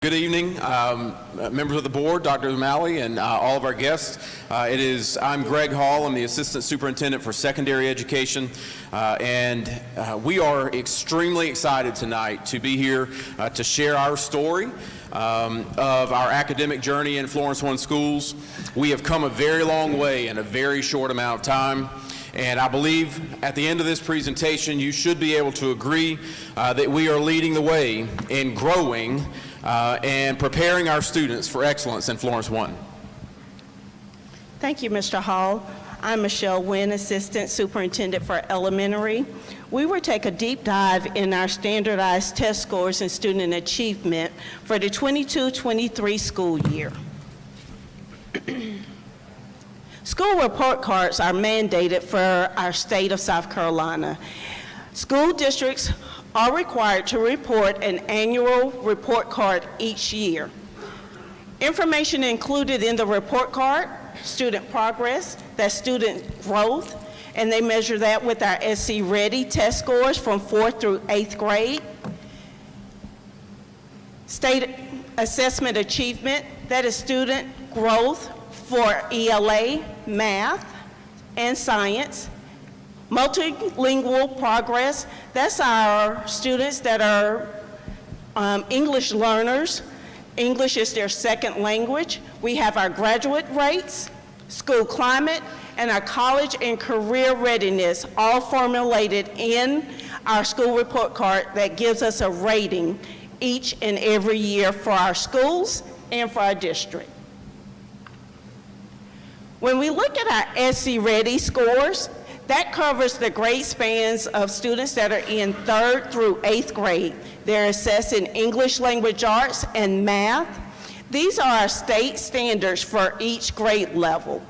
Good evening, members of the board, Dr. O'Malley, and all of our guests. I'm Greg Hall. I'm the Assistant Superintendent for Secondary Education, and we are extremely excited tonight to be here to share our story of our academic journey in Florence One Schools. We have come a very long way in a very short amount of time. And I believe at the end of this presentation, you should be able to agree that we are leading the way in growing and preparing our students for excellence in Florence One. Thank you, Mr. Hall. I'm Michelle Wynn, Assistant Superintendent for Elementary. We will take a deep dive in our standardized test scores and student achievement for the 22-23 school year. School report cards are mandated for our state of South Carolina. School districts are required to report an annual report card each year. Information included in the report card: student progress, that's student growth, and they measure that with our SC Ready test scores from 4th through 8th grade. State assessment achievement, that is student growth for ELA, math, and science. Multilingual progress, that's our students that are English learners. English is their second language. We have our graduate rates, school climate, and our college and career readiness, all formulated in our school report card that gives us a rating each and every year for our schools and for our district. When we look at our SC Ready scores, that covers the grade spans of students that are in 3rd through 8th grade. They're assessed in English language arts and math. These are our state standards for each grade level.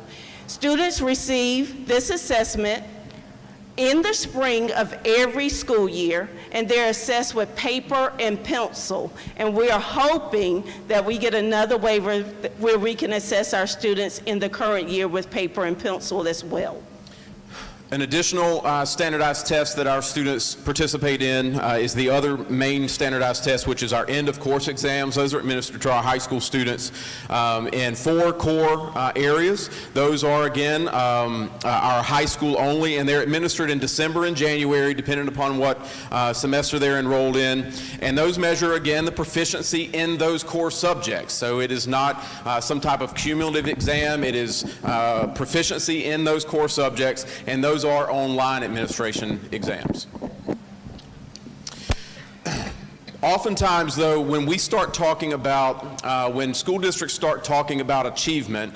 Students receive this assessment in the spring of every school year, and they're assessed with paper and pencil. And we are hoping that we get another waiver where we can assess our students in the current year with paper and pencil as well. An additional standardized test that our students participate in is the other main standardized test, which is our end of course exams. Those are administered to our high school students in 4 core areas. Those are, again, our high school only, and they're administered in December and January, depending upon what semester they're enrolled in. And those measure, again, the proficiency in those core subjects. So it is not some type of cumulative exam. It is proficiency in those core subjects, and those are online administration exams. Oftentimes, though, when we start talking about, when school districts start talking about achievement,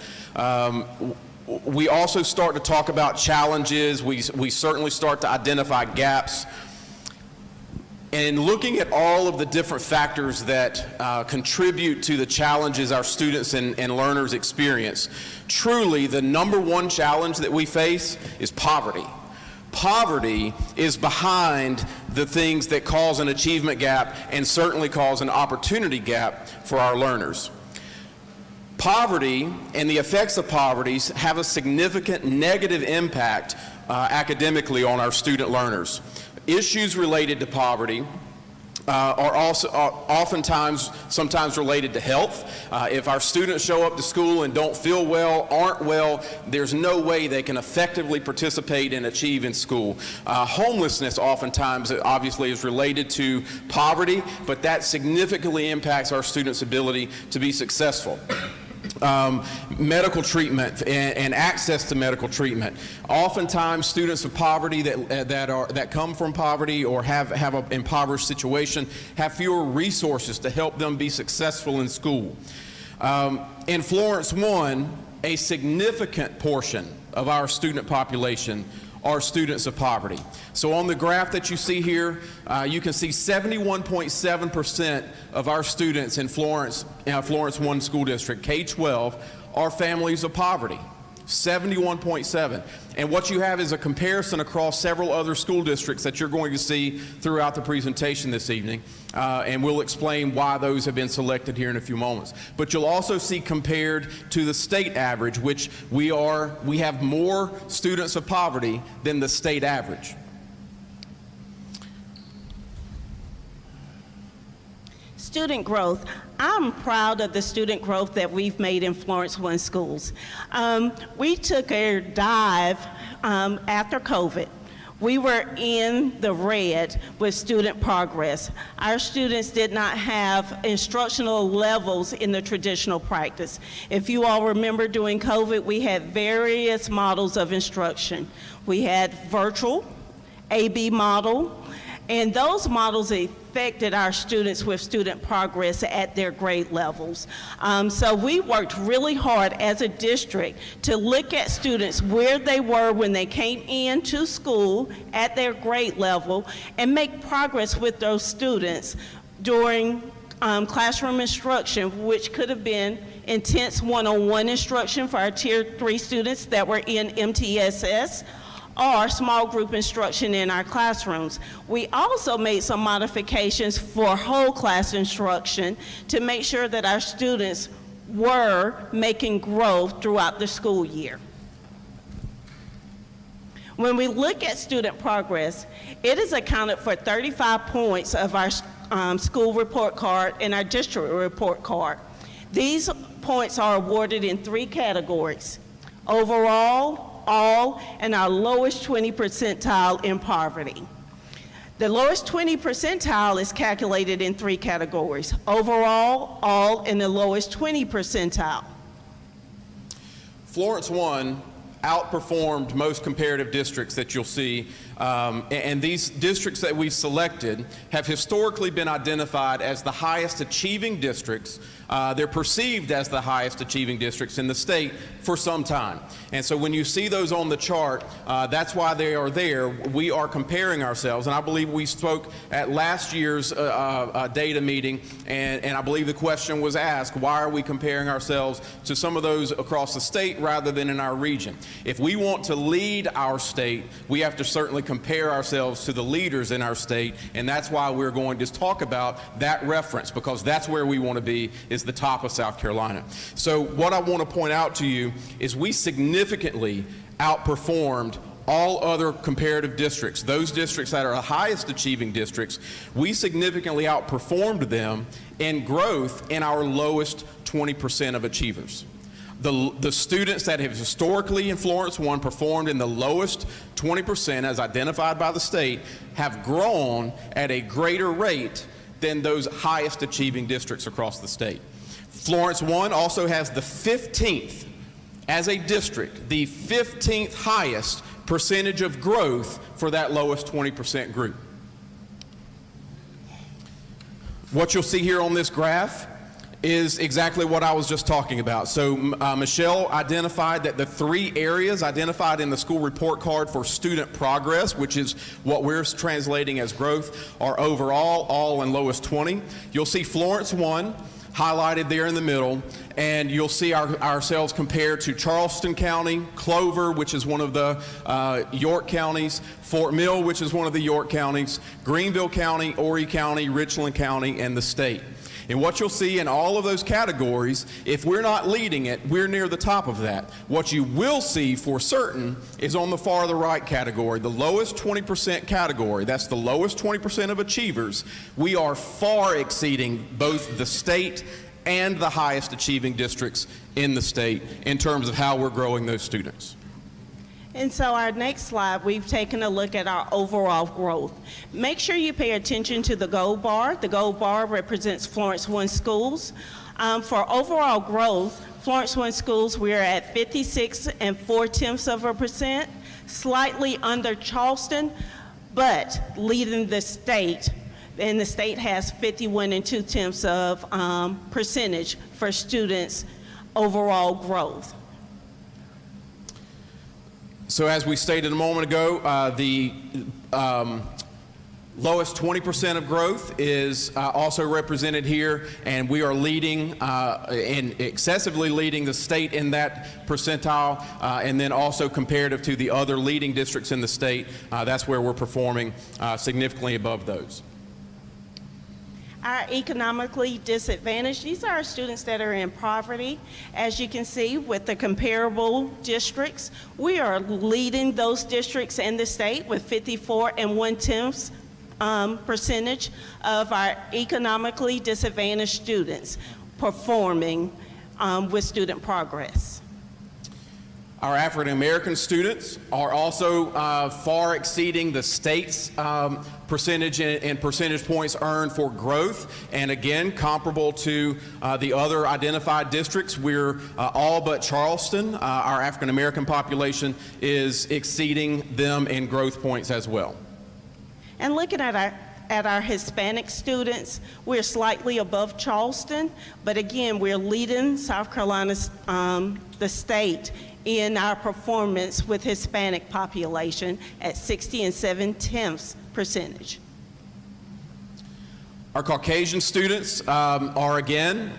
we also start to talk about challenges. We certainly start to identify gaps. And looking at all of the different factors that contribute to the challenges our students and learners experience, truly the #1 challenge that we face is poverty. Poverty is behind the things that cause an achievement gap and certainly cause an opportunity gap for our learners. Poverty and the effects of poverty have a significant negative impact academically on our student learners. Issues related to poverty are also sometimes related to health. If our students show up to school and don't feel well, aren't well, there's no way they can effectively participate and achieve in school. Homelessness oftentimes obviously is related to poverty, but that significantly impacts our students' ability to be successful. Medical treatment and access to medical treatment. Oftentimes, students of poverty that come from poverty or have an impoverished situation have fewer resources to help them be successful in school. In Florence One, a significant portion of our student population are students of poverty. So on the graph that you see here, you can see 71.7% of our students in Florence One School District, K-12, are families of poverty. 71.7. And what you have is a comparison across several other school districts that you're going to see throughout the presentation this evening, and we'll explain why those have been selected here in a few moments. But you'll also see compared to the state average, which we have more students of poverty than the state average. Student growth. I'm proud of the student growth that we've made in Florence One schools. We took a dive after COVID. We were in the red with student progress. Our students did not have instructional levels in the traditional practice. If you all remember during COVID, we had various models of instruction. We had virtual, AB model, and those models affected our students with student progress at their grade levels. So we worked really hard as a district to look at students where they were when they came into school at their grade level and make progress with those students during classroom instruction, which could have been intense one-on-one instruction for our Tier 3 students that were in MTSS, or small group instruction in our classrooms. We also made some modifications for whole class instruction to make sure that our students were making growth throughout the school year. When we look at student progress, it is accounted for 35 points of our school report card and our district report card. These points are awarded in 3 categories: overall, all, and our lowest 20 percentile in poverty. The lowest 20 percentile is calculated in 3 categories: overall, all, and the lowest 20 percentile. Florence One outperformed most comparative districts that you'll see, and these districts that we've selected have historically been identified as the highest achieving districts. They're perceived as the highest achieving districts in the state for some time. And so when you see those on the chart, that's why they are there. We are comparing ourselves, and I believe we spoke at last year's data meeting, and I believe the question was asked, why are we comparing ourselves to some of those across the state rather than in our region? If we want to lead our state, we have to certainly compare ourselves to the leaders in our state, and that's why we're going to talk about that reference, because that's where we want to be, is the top of South Carolina. So what I want to point out to you is we significantly outperformed all other comparative districts. Those districts that are the highest achieving districts, we significantly outperformed them in growth in our lowest 20% of achievers. The students that have historically in Florence One performed in the lowest 20% as identified by the state have grown at a greater rate than those highest achieving districts across the state. Florence One also has the 15th, as a district, the 15th highest percentage of growth for that lowest 20% group. What you'll see here on this graph is exactly what I was just talking about. So Michelle identified that the 3 areas identified in the school report card for student progress, which is what we're translating as growth, are overall, all, and lowest 20. You'll see Florence One highlighted there in the middle, and you'll see ourselves compared to Charleston County, Clover, which is one of the York counties, Fort Mill, which is one of the York counties, Greenville County, Horry County, Richland County, and the state. And what you'll see in all of those categories, if we're not leading it, we're near the top of that. What you will see for certain is on the farther right category, the lowest 20% category. That's the lowest 20% of achievers. We are far exceeding both the state and the highest achieving districts in the state in terms of how we're growing those students. And so our next slide, we've taken a look at our overall growth. Make sure you pay attention to the gold bar. The gold bar represents Florence One schools. For overall growth, Florence One schools, we're at 56.4%, slightly under Charleston, but leading the state. And the state has 51.2% for students' overall growth. So as we stated a moment ago, the lowest 20% of growth is also represented here, and we are leading and excessively leading the state in that percentile, and then also comparative to the other leading districts in the state, that's where we're performing significantly above those. Our economically disadvantaged, these are our students that are in poverty. As you can see with the comparable districts, we are leading those districts in the state with 54.1% percentage of our economically disadvantaged students performing with student progress. Our African American students are also far exceeding the state's percentage and percentage points earned for growth, and again comparable to the other identified districts. We're all but Charleston. Our African American population is exceeding them in growth points as well. And looking at our Hispanic students, we're slightly above Charleston, but again, we're leading South Carolina, the state, in our performance with Hispanic population at 60 7/10 percentage. Our Caucasian students are again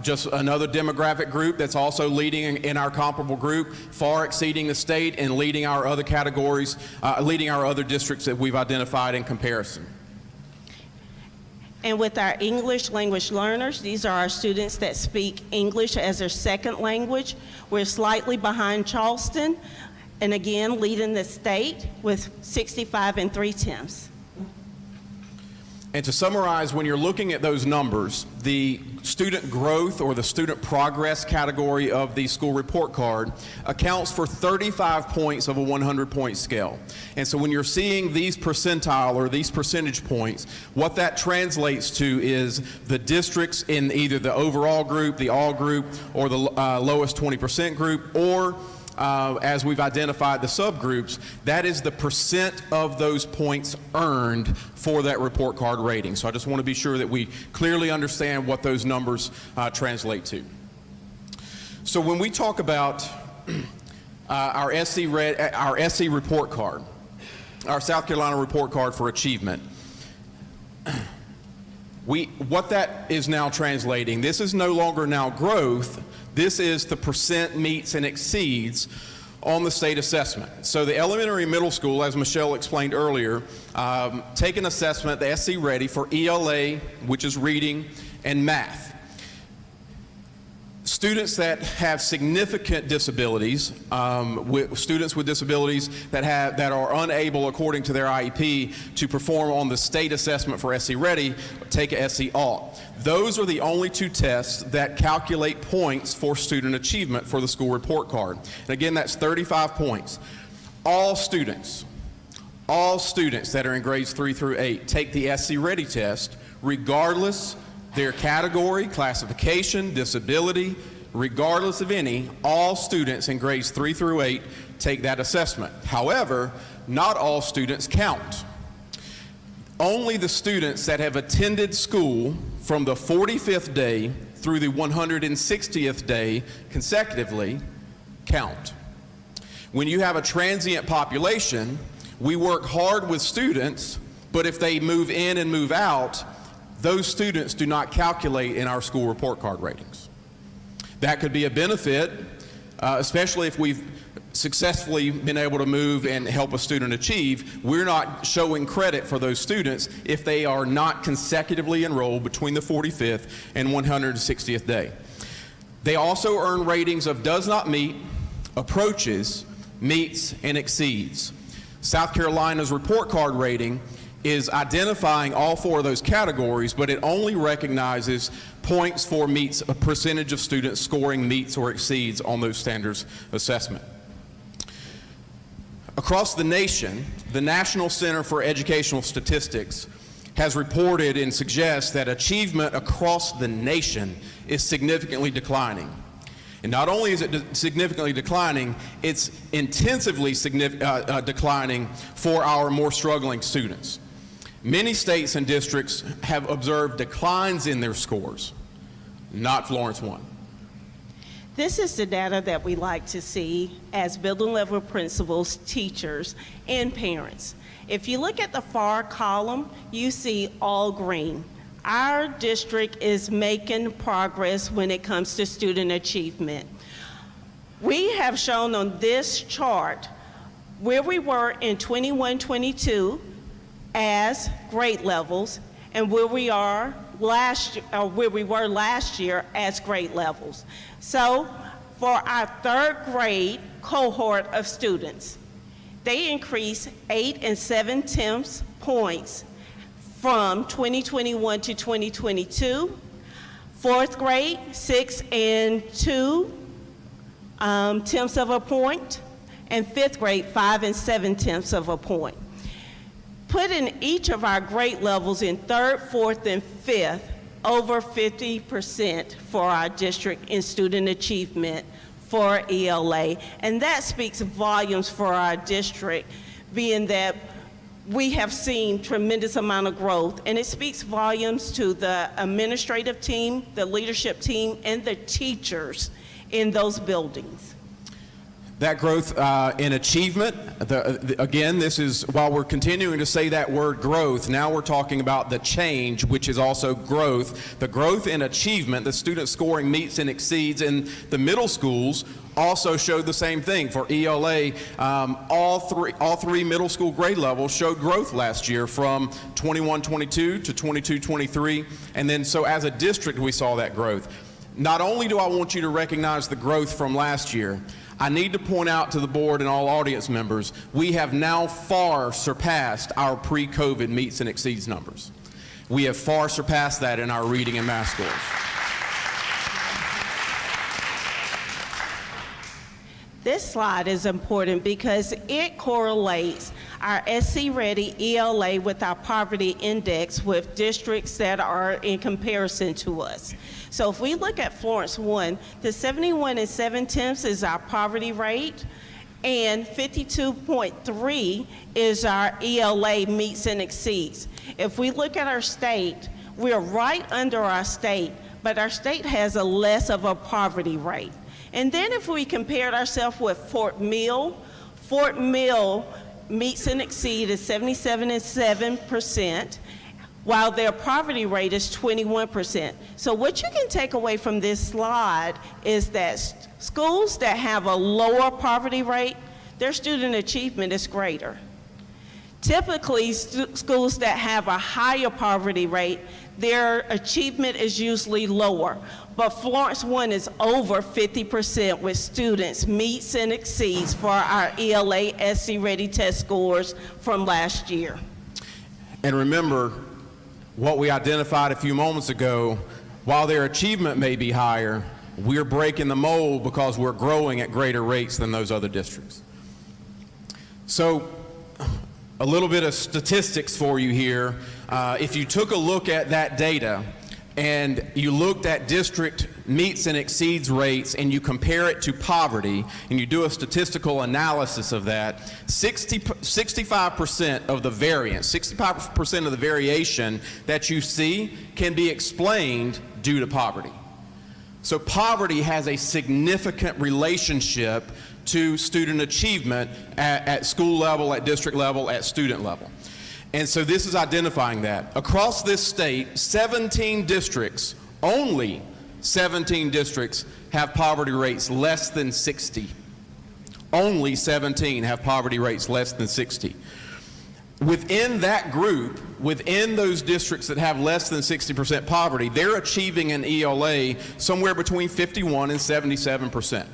just another demographic group that's also leading in our comparable group, far exceeding the state and leading our other categories, leading our other districts that we've identified in comparison. And with our English language learners, these are our students that speak English as their second language. We're slightly behind Charleston, and again, leading the state with 65 3/10. And to summarize, when you're looking at those numbers, the student growth or the student progress category of the school report card accounts for 35 points of a 100-point scale. And so when you're seeing these percentile or these percentage points, what that translates to is the districts in either the overall group, the all group, or the lowest 20% group, or as we've identified the subgroups, that is the percent of those points earned for that report card rating. So I just want to be sure that we clearly understand what those numbers translate to. So when we talk about our SC report card, our South Carolina report card for achievement, what that is now translating, this is no longer now growth. This is the percent meets and exceeds on the state assessment. So the elementary and middle school, as Michelle explained earlier, take an assessment, the SC Ready, for ELA, which is reading, and math. Students that have significant disabilities, students with disabilities that are unable, according to their IEP, to perform on the state assessment for SC Ready, take a SC Alt. Those are the only two tests that calculate points for student achievement for the school report card. And again, that's 35 points. All students that are in grades 3 through 8 take the SC Ready test, regardless their category, classification, disability, regardless of any. All students in grades 3 through 8 take that assessment. However, not all students count. Only the students that have attended school from the 45th day through the 160th day consecutively count. When you have a transient population, we work hard with students, but if they move in and move out, those students do not calculate in our school report card ratings. That could be a benefit, especially if we've successfully been able to move and help a student achieve. We're not showing credit for those students if they are not consecutively enrolled between the 45th and 160th day. They also earn ratings of does not meet, approaches, meets, and exceeds. South Carolina's report card rating is identifying all four of those categories, but it only recognizes points for meets, a percentage of students scoring meets or exceeds on those standards assessment. Across the nation, the National Center for Educational Statistics has reported and suggests that achievement across the nation is significantly declining. And not only is it significantly declining, it's intensively declining for our more struggling students. Many states and districts have observed declines in their scores, not Florence 1. This is the data that we like to see as building level principals, teachers, and parents. If you look at the far column, you see all green. Our district is making progress when it comes to student achievement. We have shown on this chart where we were in 21-22 as grade levels and where we were last year as grade levels. So for our third grade cohort of students, they increased 8 7/10 points from 2021 to 2022. Fourth grade, 6 and 2 tenths of a point, and fifth grade, 5 and 7 tenths of a point. Putting each of our grade levels in third, fourth, and fifth, over 50% for our district in student achievement for ELA. And that speaks volumes for our district, being that we have seen tremendous amount of growth, and it speaks volumes to the administrative team, the leadership team, and the teachers in those buildings. That growth in achievement, again, this is, while we're continuing to say that word growth, now we're talking about the change, which is also growth. The growth in achievement, the student scoring meets and exceeds in the middle schools, also showed the same thing. For ELA, all three middle school grade levels showed growth last year from 21-22 to 22-23, and then so as a district we saw that growth. Not only do I want you to recognize the growth from last year, I need to point out to the board and all audience members, we have now far surpassed our pre-COVID meets and exceeds numbers. We have far surpassed that in our reading and math scores. This slide is important because it correlates our SC Ready ELA with our poverty index with districts that are in comparison to us. So if we look at Florence 1, the 71 and 7 tenths is our poverty rate, and 52.3 is our ELA meets and exceeds. If we look at our state, we're right under our state, but our state has a less of a poverty rate. And then if we compared ourselves with Fort Mill meets and exceeds is 77 and 7%, while their poverty rate is 21%. So what you can take away from this slide is that schools that have a lower poverty rate, their student achievement is greater. Typically, schools that have a higher poverty rate, their achievement is usually lower. But Florence 1 is over 50% with students meets and exceeds for our ELA SC Ready test scores from last year. And remember, what we identified a few moments ago, while their achievement may be higher, we're breaking the mold because we're growing at greater rates than those other districts. So, a little bit of statistics for you here. If you took a look at that data and you looked at district meets and exceeds rates and you compare it to poverty and you do a statistical analysis of that, 65% of the variance, 65% of the variation that you see can be explained due to poverty. So poverty has a significant relationship to student achievement at school level, at district level, at student level. And so this is identifying that. Across this state, 17 districts, only 17 districts have poverty rates less than 60. Only 17 have poverty rates less than 60. Within that group, within those districts that have less than 60% poverty, they're achieving an ELA somewhere between 51 and 77%.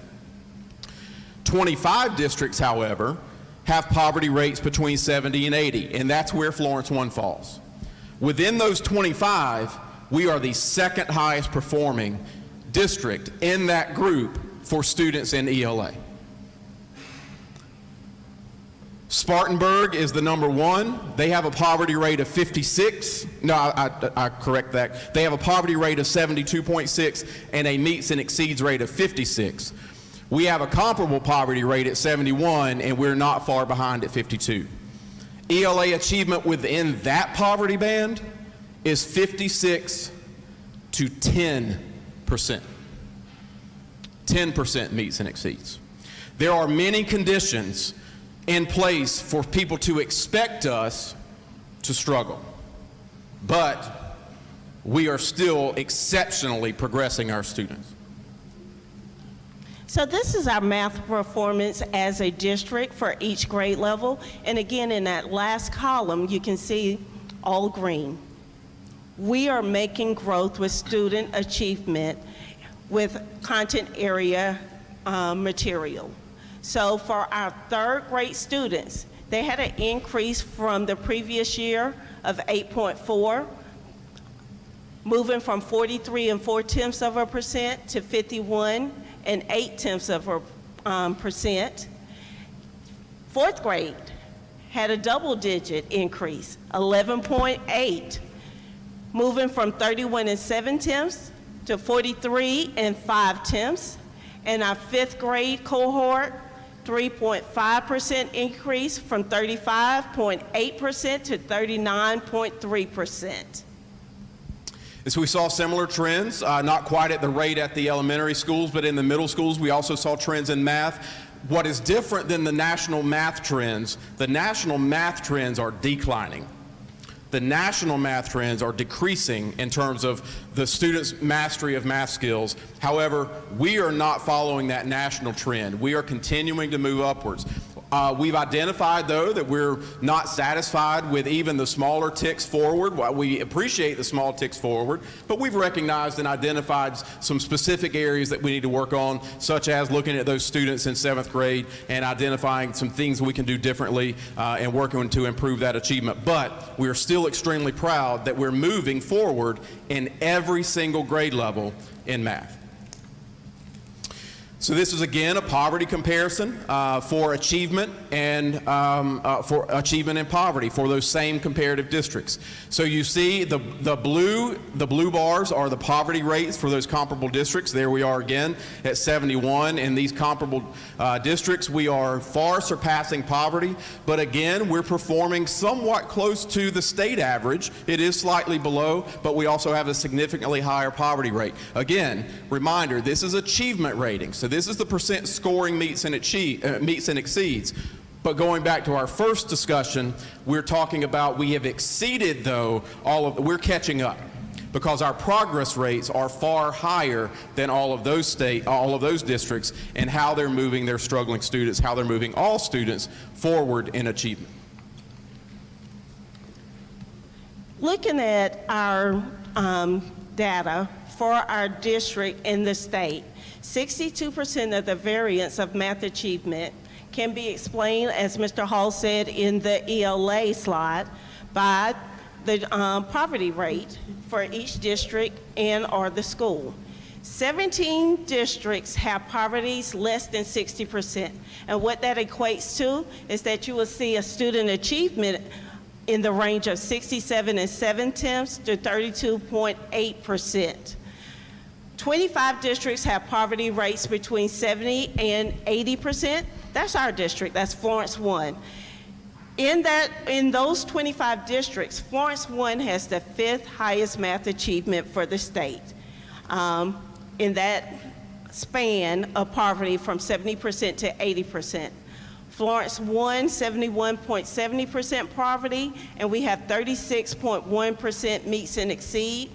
25 districts, however, have poverty rates between 70 and 80, and that's where Florence 1 falls. Within those 25, we are the second highest performing district in that group for students in ELA. Spartanburg is the number one. They have a poverty rate of 56. No, I correct that. They have a poverty rate of 72.6 and a meets and exceeds rate of 56. We have a comparable poverty rate at 71, and we're not far behind at 52. ELA achievement within that poverty band is 56 to 10%. 10% meets and exceeds. There are many conditions in place for people to expect us to struggle, but we are still exceptionally progressing our students. So this is our math performance as a district for each grade level. And again, in that last column, you can see all green. We are making growth with student achievement with content area material. So for our third grade students, They had an increase from the previous year of 8.4, moving from 43.4% to 51.8%. Fourth grade had a double-digit increase, 11.8, moving from 31.7 to 43.5. And our fifth grade cohort, 3.5% increase from 35.8% to 39.3%. And so we saw similar trends, not quite at the rate at the elementary schools, but in the middle schools, we also saw trends in math. What is different than the national math trends, the national math trends are declining. The national math trends are decreasing in terms of the students' mastery of math skills. However, we are not following that national trend. We are continuing to move upwards. We've identified, though, that we're not satisfied with even the smaller ticks forward. Well, we appreciate the small ticks forward, but we've recognized and identified some specific areas that we need to work on, such as looking at those students in 7th grade and identifying some things we can do differently and working to improve that achievement. But we are still extremely proud that we're moving forward in every single grade level in math. So this is again a poverty comparison for achievement and for achievement and poverty for those same comparative districts. So you see the blue bars are the poverty rates for those comparable districts. There we are again at 71. In these comparable districts, we are far surpassing poverty, but again we're performing somewhat close to the state average. It is slightly below, but we also have a significantly higher poverty rate. Again, reminder, this is achievement rating. So this is the percent scoring meets and exceeds. But going back to our first discussion, we're talking about we have exceeded, though, we're catching up because our progress rates are far higher than all of those districts and how they're moving their struggling students, how they're moving all students forward in achievement. Looking at our data for our district in the state, 62% of the variance of math achievement can be explained, as Mr. Hall said in the ELA slide, by the poverty rate for each district and or the school. 17 districts have poverties less than 60%. And what that equates to is that you will see a student achievement in the range of 67.7 to 32.8%. 25 districts have poverty rates between 70 and 80%. That's our district, that's Florence 1. In those 25 districts, Florence 1 has the 5th highest math achievement for the state. In that span of poverty from 70% to 80%. Florence 1, 71.70% poverty, and we have 36.1% meets and exceed.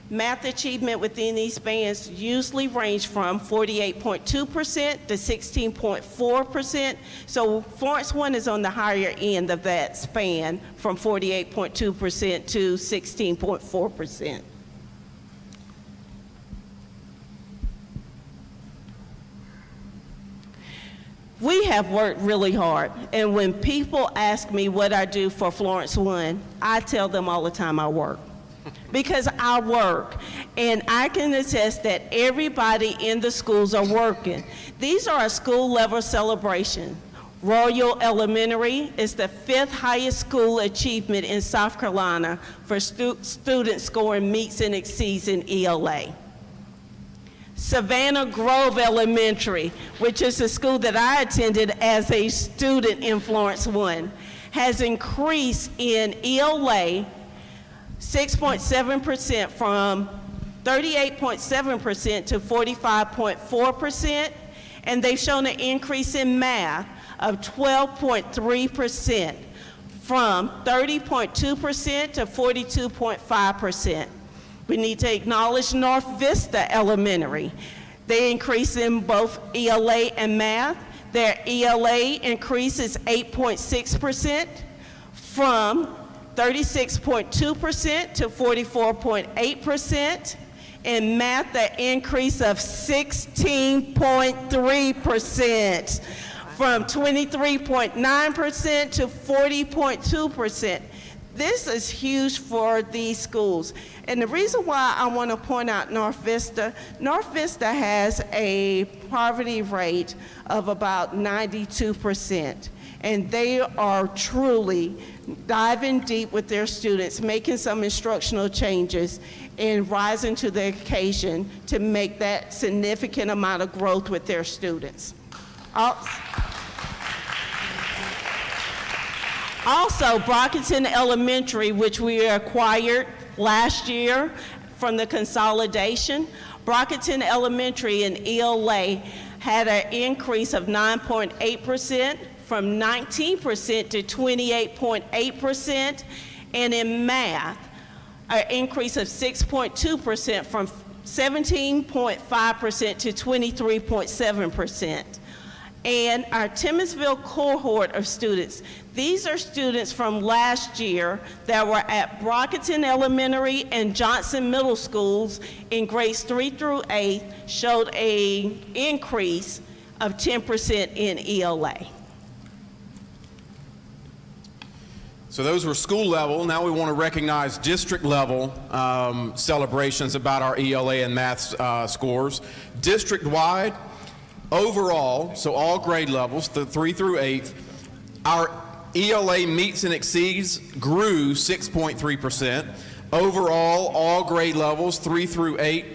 Math achievement within these bands usually range from 48.2% to 16.4%. So Florence 1 is on the higher end of that span from 48.2% to 16.4%. We have worked really hard, and when people ask me what I do for Florence 1, I tell them all the time I work. Because I work, and I can attest that everybody in the schools are working. These are a school level celebration. Royal Elementary is the 5th highest school achievement in South Carolina for students scoring meets and exceeds in ELA. Savannah Grove Elementary, which is the school that I attended as a student in Florence 1, has increased in ELA 6.7% from 38.7% to 45.4%, and they've shown an increase in math of 12.3% from 30.2% to 42.5%. We need to acknowledge North Vista Elementary. They increase in both ELA and math. Their ELA increase is 8.6% from 36.2% to 44.8%. In math, the increase of 16.3% from 23.9% to 40.2%. This is huge for these schools. And the reason why I want to point out North Vista has a poverty rate of about 92%. And they are truly diving deep with their students, making some instructional changes, and rising to the occasion to make that significant amount of growth with their students. Also, Brockington Elementary, which we acquired last year from the consolidation, Brockington Elementary in ELA had an increase of 9.8%, from 19% to 28.8%, and in math, an increase of 6.2% from 17.5% to 23.7%. And our Timmonsville cohort of students, these are students from last year that were at Brockington Elementary and Johnson Middle Schools in grades 3 through 8, showed an increase of 10% in ELA. So those were school level. Now we want to recognize district level celebrations about our ELA and math scores. District-wide, overall, so all grade levels, the 3 through 8, our ELA meets and exceeds grew 6.3%. Overall, all grade levels, 3 through 8,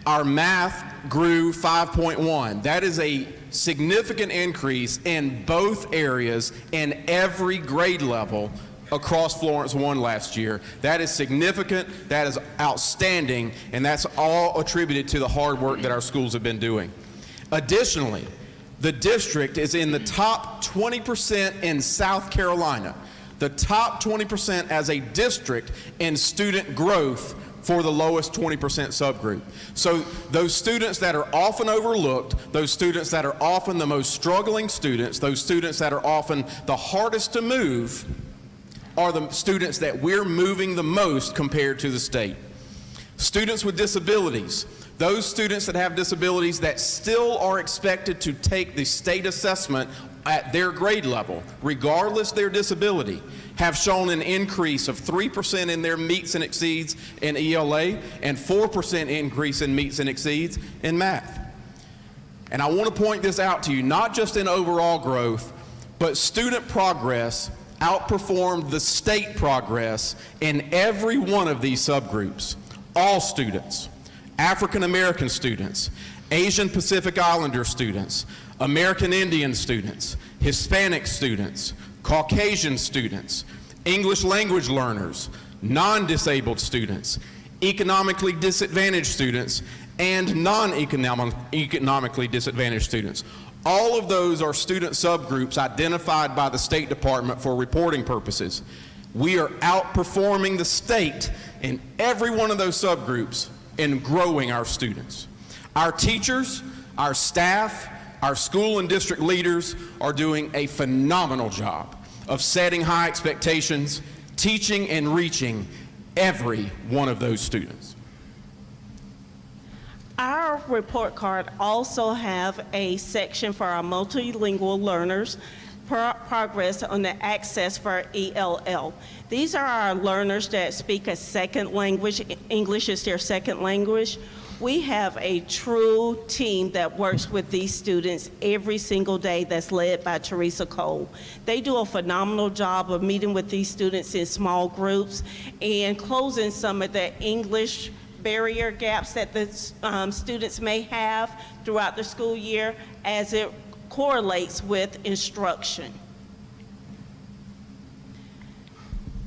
our math grew 5.1. That is a significant increase in both areas in every grade level across Florence 1 last year. That is significant, that is outstanding, and that's all attributed to the hard work that our schools have been doing. Additionally, the district is in the top 20% in South Carolina, the top 20% as a district in student growth for the lowest 20% subgroup. So those students that are often overlooked, those students that are often the most struggling students, those students that are often the hardest to move, are the students that we're moving the most compared to the state. Students with disabilities, those students that have disabilities that still are expected to take the state assessment at their grade level, regardless their disability, have shown an increase of 3% in their meets and exceeds in ELA and 4% increase in meets and exceeds in math. And I want to point this out to you, not just in overall growth, but student progress outperformed the state progress in every one of these subgroups. All students, African American students, Asian Pacific Islander students, American Indian students, Hispanic students, Caucasian students, English language learners, non-disabled students, economically disadvantaged students, and non-economically disadvantaged students. All of those are student subgroups identified by the State Department for reporting purposes. We are outperforming the state in every one of those subgroups in growing our students. Our teachers, our staff, our school and district leaders are doing a phenomenal job of setting high expectations, teaching and reaching every one of those students. Our report card also have a section for our multilingual learners, progress on the access for ELL. These are our learners that speak a second language. English is their second language. We have a true team that works with these students every single day that's led by Teresa Cole. They do a phenomenal job of meeting with these students in small groups and closing some of the English barrier gaps that the students may have throughout the school year as it correlates with instruction.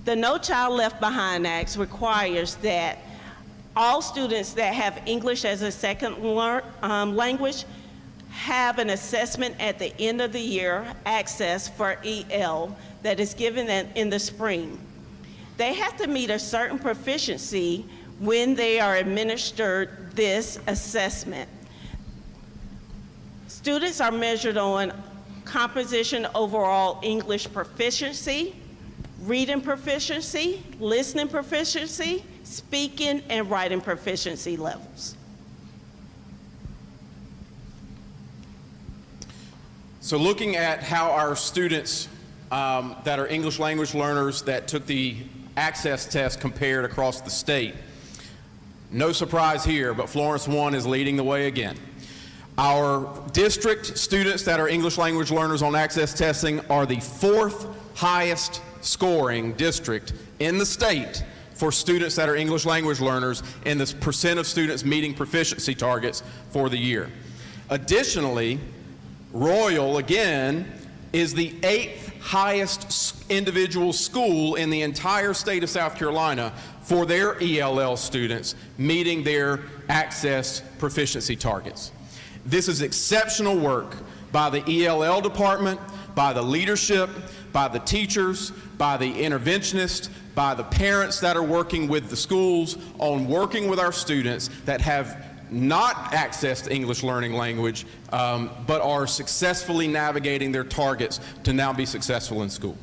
The No Child Left Behind Act requires that all students that have English as a second language have an assessment at the end of the year, access for EL, that is given in the spring. They have to meet a certain proficiency when they are administered this assessment. Students are measured on composition overall English proficiency, reading proficiency, listening proficiency, speaking and writing proficiency levels. So looking at how our students that are English language learners that took the access test compared across the state, no surprise here, but Florence 1 is leading the way again. Our district students that are English language learners on access testing are the 4th highest scoring district in the state for students that are English language learners in the percent of students meeting proficiency targets for the year. Additionally, Royal, again, is the 8th highest individual school in the entire state of South Carolina for their ELL students meeting their access proficiency targets. This is exceptional work by the ELL department, by the leadership, by the teachers, by the interventionists, by the parents that are working with the schools on working with our students that have not accessed English learning language, but are successfully navigating their targets to now be successful in school.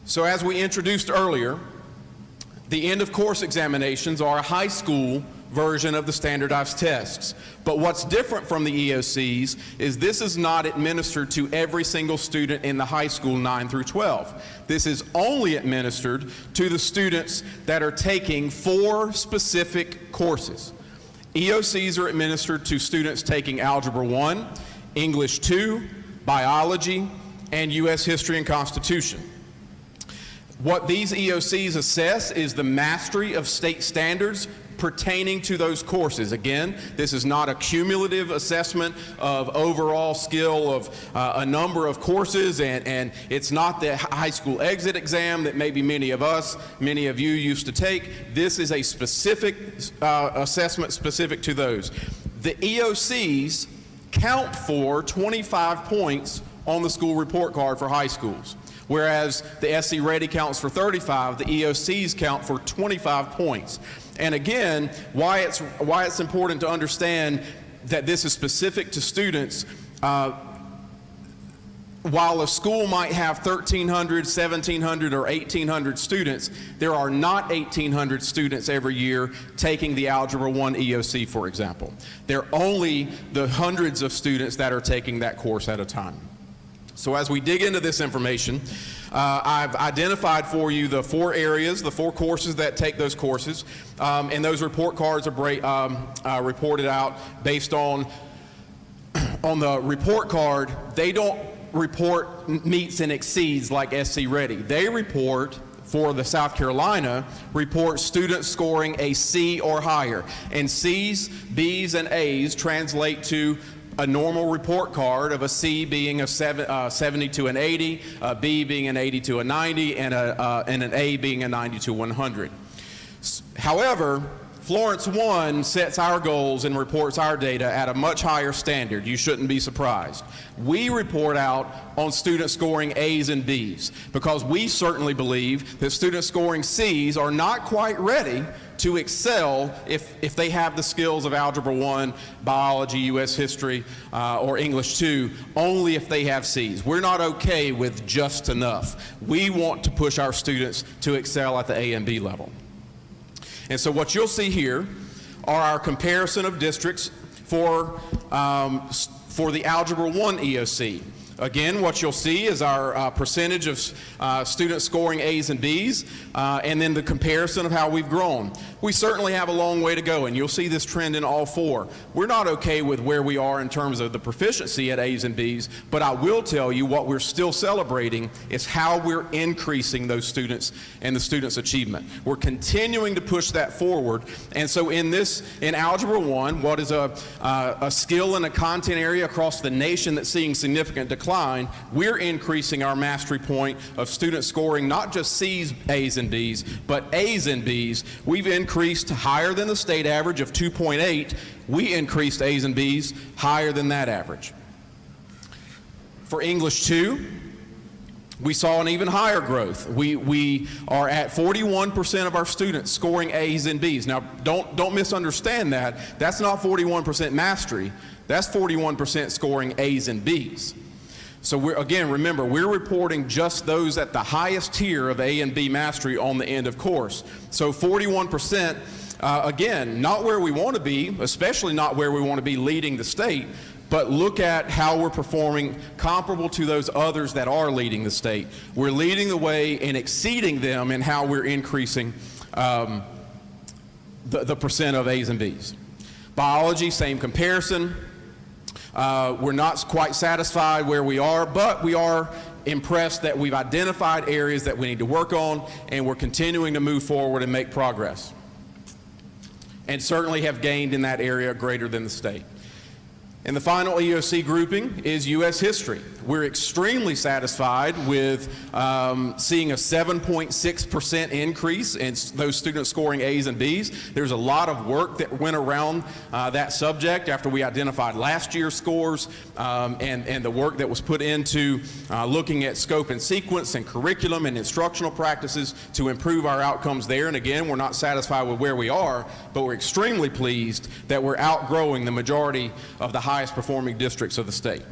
So as we introduced earlier, the end of course examinations are a high school version of the standardized tests. But what's different from the EOCs is this is not administered to every single student in the high school 9 through 12. This is only administered to the students that are taking 4 specific courses. EOCs are administered to students taking Algebra 1, English 2, Biology, and U.S. History and Constitution. What these EOCs assess is the mastery of state standards pertaining to those courses. Again, this is not a cumulative assessment of overall skill of a number of courses, and it's not the high school exit exam that maybe many of you used to take. This is a specific assessment specific to those. The EOCs count for 25 points on the school report card for high schools. Whereas the SC Ready counts for 35, the EOCs count for 25 points. And again, why it's important to understand that this is specific to students. While a school might have 1,300, 1,700, or 1,800 students, there are not 1,800 students every year taking the Algebra 1 EOC, for example. They're only the hundreds of students that are taking that course at a time. So as we dig into this information, I've identified for you the 4 areas, the 4 courses that take those courses, and those report cards are reported out based on the report card. They don't report meets and exceeds like SC Ready. They report, for the South Carolina, report students scoring a C or higher. And C's, B's, and A's translate to a normal report card of a C being a 70 to an 80, a B being an 80 to a 90, and an A being a 90 to 100. However, Florence 1 sets our goals and reports our data at a much higher standard. You shouldn't be surprised. We report out on students scoring A's and B's because we certainly believe that students scoring C's are not quite ready to excel if they have the skills of Algebra 1, Biology, U.S. History, or English 2, only if they have C's. We're not okay with just enough. We want to push our students to excel at the A and B level. And so what you'll see here are our comparison of districts for the Algebra 1 EOC. Again, what you'll see is our percentage of students scoring A's and B's, and then the comparison of how we've grown. We certainly have a long way to go, and you'll see this trend in all 4. We're not okay with where we are in terms of the proficiency at A's and B's, but I will tell you what we're still celebrating is how we're increasing those students and the students' achievement. We're continuing to push that forward, and so in Algebra 1, what is a skill and a content area across the nation that's seeing significant decline, we're increasing our mastery point of students scoring not just C's, A's, and B's, but A's and B's. We've increased higher than the state average of 2.8. We increased A's and B's higher than that average. For English 2, we saw an even higher growth. We are at 41% of our students scoring A's and B's. Now, don't misunderstand that. That's not 41% mastery. That's 41% scoring A's and B's. So remember, we're reporting just those at the highest tier of A and B mastery on the end of course. So 41%, again, not where we want to be, especially not where we want to be leading the state, but look at how we're performing comparable to those others that are leading the state. We're leading the way and exceeding them in how we're increasing the percent of A's and B's. Biology, same comparison. We're not quite satisfied where we are, but we are impressed that we've identified areas that we need to work on, and we're continuing to move forward and make progress. And certainly have gained in that area greater than the state. And the final EOC grouping is U.S. history. We're extremely satisfied with seeing a 7.6% increase in those students scoring A's and B's. There's a lot of work that went around that subject after we identified last year's scores and the work that was put into looking at scope and sequence and curriculum and instructional practices to improve our outcomes there. And again, we're not satisfied with where we are, but we're extremely pleased that we're outgrowing the majority of the highest performing districts of the state.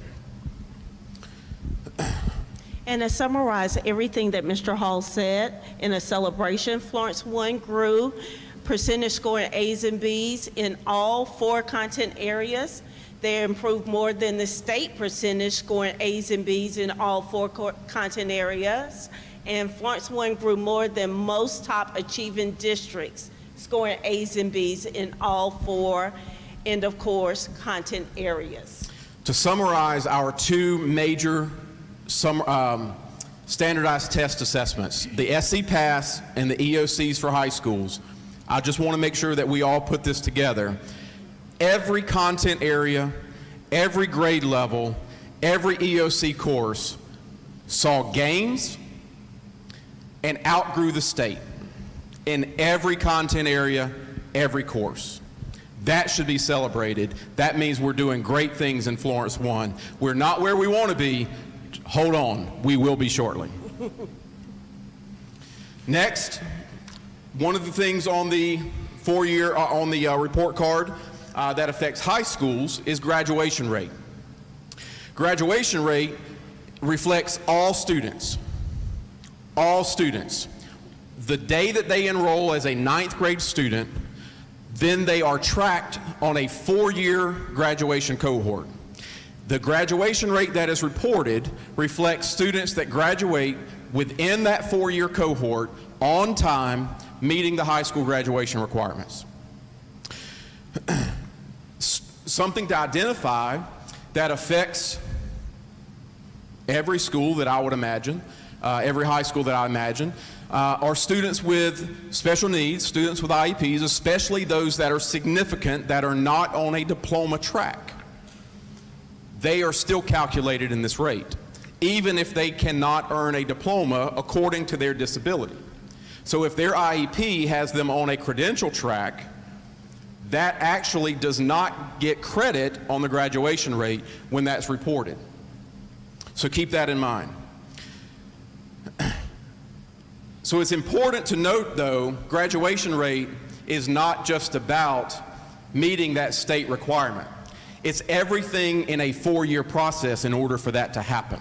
And to summarize everything that Mr. Hall said, in a celebration, Florence 1 grew percentage scoring A's and B's in all 4 content areas. They improved more than the state percentage scoring A's and B's in all 4 content areas. And Florence 1 grew more than most top achieving districts, scoring A's and B's in all 4 end of course content areas. To summarize our 2 major standardized test assessments, the SC Pass and the EOCs for high schools, I just want to make sure that we all put this together. Every content area, every grade level, every EOC course saw gains and outgrew the state in every content area, every course. That should be celebrated. That means we're doing great things in Florence 1. We're not where we want to be. Hold on, we will be shortly. Next, one of the things on the report card that affects high schools is graduation rate. Graduation rate reflects all students. All students. The day that they enroll as a 9th grade student, then they are tracked on a 4-year graduation cohort. The graduation rate that is reported reflects students that graduate within that 4-year cohort on time, meeting the high school graduation requirements. Something to identify that affects every school that I would imagine, every high school that I imagine, are students with special needs, students with IEPs, especially those that are significant, that are not on a diploma track. They are still calculated in this rate, even if they cannot earn a diploma according to their disability. So if their IEP has them on a credential track, that actually does not get credit on the graduation rate when that's reported. So keep that in mind. So it's important to note, though, graduation rate is not just about meeting that state requirement. It's everything in a 4-year process in order for that to happen.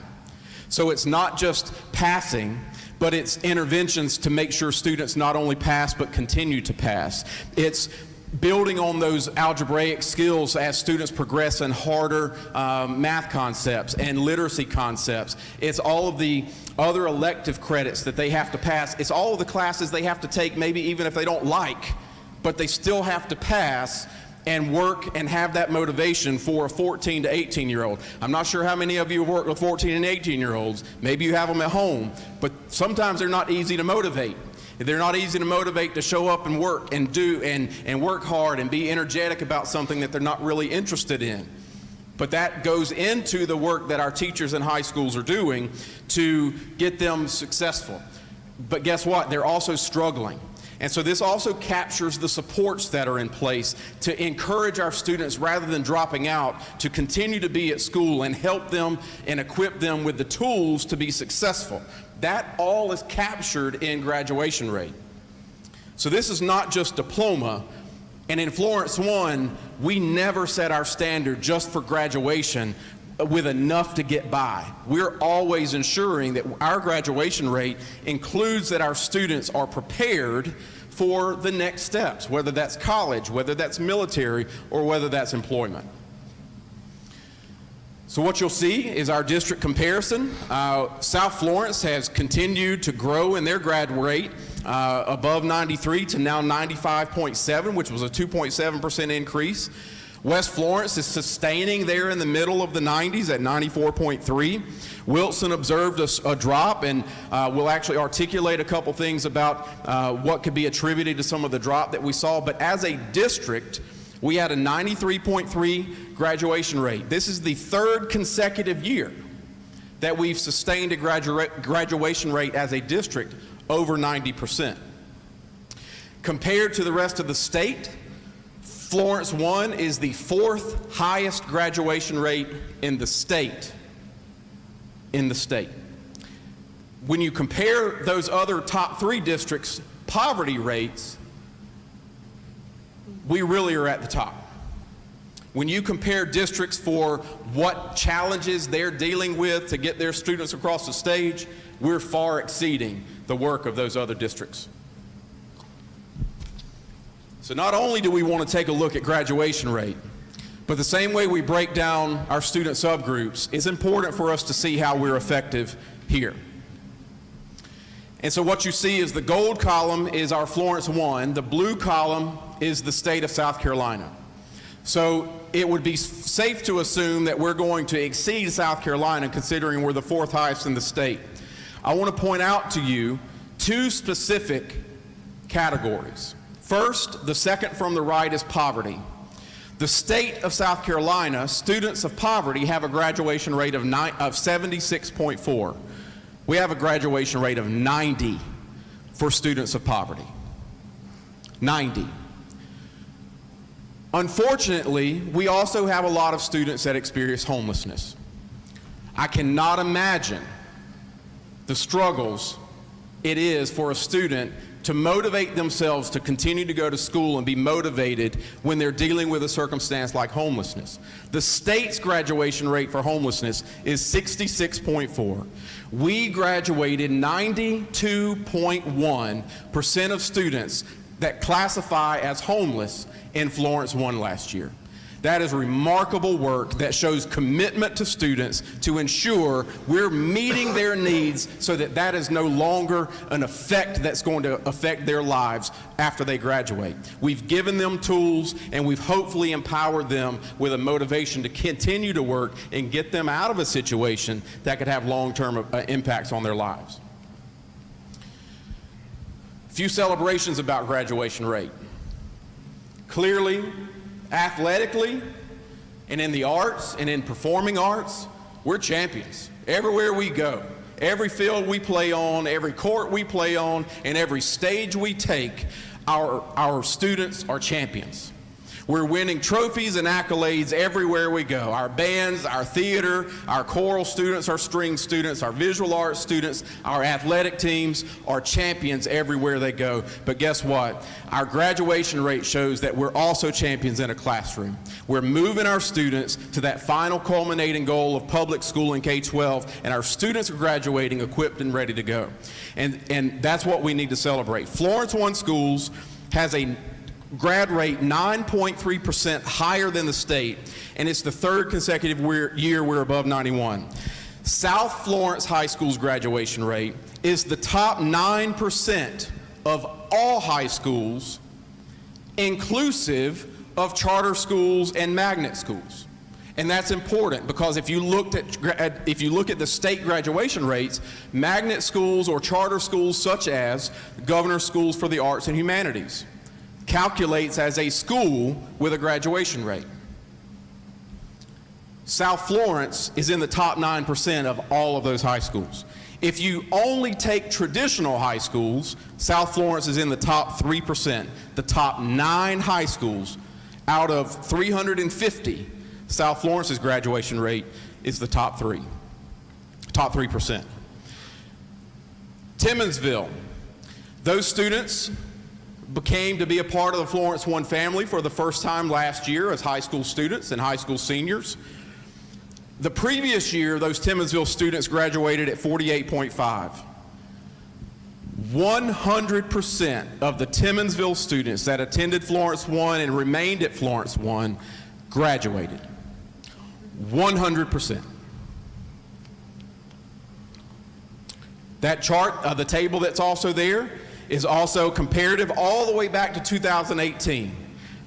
So it's not just passing, but it's interventions to make sure students not only pass but continue to pass. It's building on those algebraic skills as students progress in harder math concepts and literacy concepts. It's all of the other elective credits that they have to pass. It's all of the classes they have to take, maybe even if they don't like, but they still have to pass and work and have that motivation for a 14 to 18-year-old. I'm not sure how many of you have worked with 14 and 18-year-olds. Maybe you have them at home, but sometimes they're not easy to motivate. They're not easy to motivate to show up and work and do and work hard and be energetic about something that they're not really interested in. But that goes into the work that our teachers in high schools are doing to get them successful. But guess what? They're also struggling. And so this also captures the supports that are in place to encourage our students, rather than dropping out, to continue to be at school and help them and equip them with the tools to be successful. That all is captured in graduation rate. So this is not just diploma. And in Florence 1, we never set our standard just for graduation. with enough to get by. We're always ensuring that our graduation rate includes that our students are prepared for the next steps, whether that's college, whether that's military, or whether that's employment. So what you'll see is our district comparison. South Florence has continued to grow in their grad rate above 93 to now 95.7, which was a 2.7% increase. West Florence is sustaining there in the middle of the 90s at 94.3. Wilson observed a drop, and we'll actually articulate a couple things about what could be attributed to some of the drop that we saw. But as a district, we had a 93.3 graduation rate. This is the third consecutive year that we've sustained a graduation rate as a district over 90%. Compared to the rest of the state, Florence 1 is the fourth highest graduation rate in the state. When you compare those other top three districts' poverty rates, we really are at the top. When you compare districts for what challenges they're dealing with to get their students across the stage, we're far exceeding the work of those other districts. So not only do we want to take a look at graduation rate, but the same way we break down our student subgroups, it's important for us to see how we're effective here. And so what you see is the gold column is our Florence 1, the blue column is the state of South Carolina. So it would be safe to assume that we're going to exceed South Carolina considering we're the fourth highest in the state. I want to point out to you two specific categories. First, the second from the right is poverty. The state of South Carolina, students of poverty have a graduation rate of 76.4. We have a graduation rate of 90 for students of poverty. 90. Unfortunately, we also have a lot of students that experience homelessness. I cannot imagine the struggles it is for a student to motivate themselves to continue to go to school and be motivated when they're dealing with a circumstance like homelessness. The state's graduation rate for homelessness is 66.4. We graduated 92.1% of students that classify as homeless in Florence 1 last year. That is remarkable work that shows commitment to students to ensure we're meeting their needs so that that is no longer an effect that's going to affect their lives after they graduate. We've given them tools and we've hopefully empowered them with a motivation to continue to work and get them out of a situation that could have long-term impacts on their lives. A few celebrations about graduation rate. Clearly, athletically, and in the arts, and in performing arts, we're champions. Everywhere we go, every field we play on, every court we play on, and every stage we take, our students are champions. We're winning trophies and accolades everywhere we go. Our bands, our theater, our choral students, our string students, our visual arts students, our athletic teams are champions everywhere they go. But guess what? Our graduation rate shows that we're also champions in a classroom. We're moving our students to that final culminating goal of public school in K-12, and our students are graduating equipped and ready to go. And that's what we need to celebrate. Florence 1 Schools has a grad rate 9.3% higher than the state, and it's the third consecutive year we're above 91. South Florence High School's graduation rate is the top 9% of all high schools, inclusive of charter schools and magnet schools. And that's important because if you look at the state graduation rates, magnet schools or charter schools such as Governor's Schools for the Arts and Humanities calculates as a school with a graduation rate. South Florence is in the top 9% of all of those high schools. If you only take traditional high schools, South Florence is in the top 3%. The top 9 high schools out of 350, South Florence's graduation rate is the top 3%. Timmonsville, those students came to be a part of the Florence 1 family for the first time last year as high school students and high school seniors. The previous year, those Timmonsville students graduated at 48.5. 100% of the Timmonsville students that attended Florence 1 and remained at Florence 1 graduated. 100%. That chart, the table that's also there, is also comparative all the way back to 2018,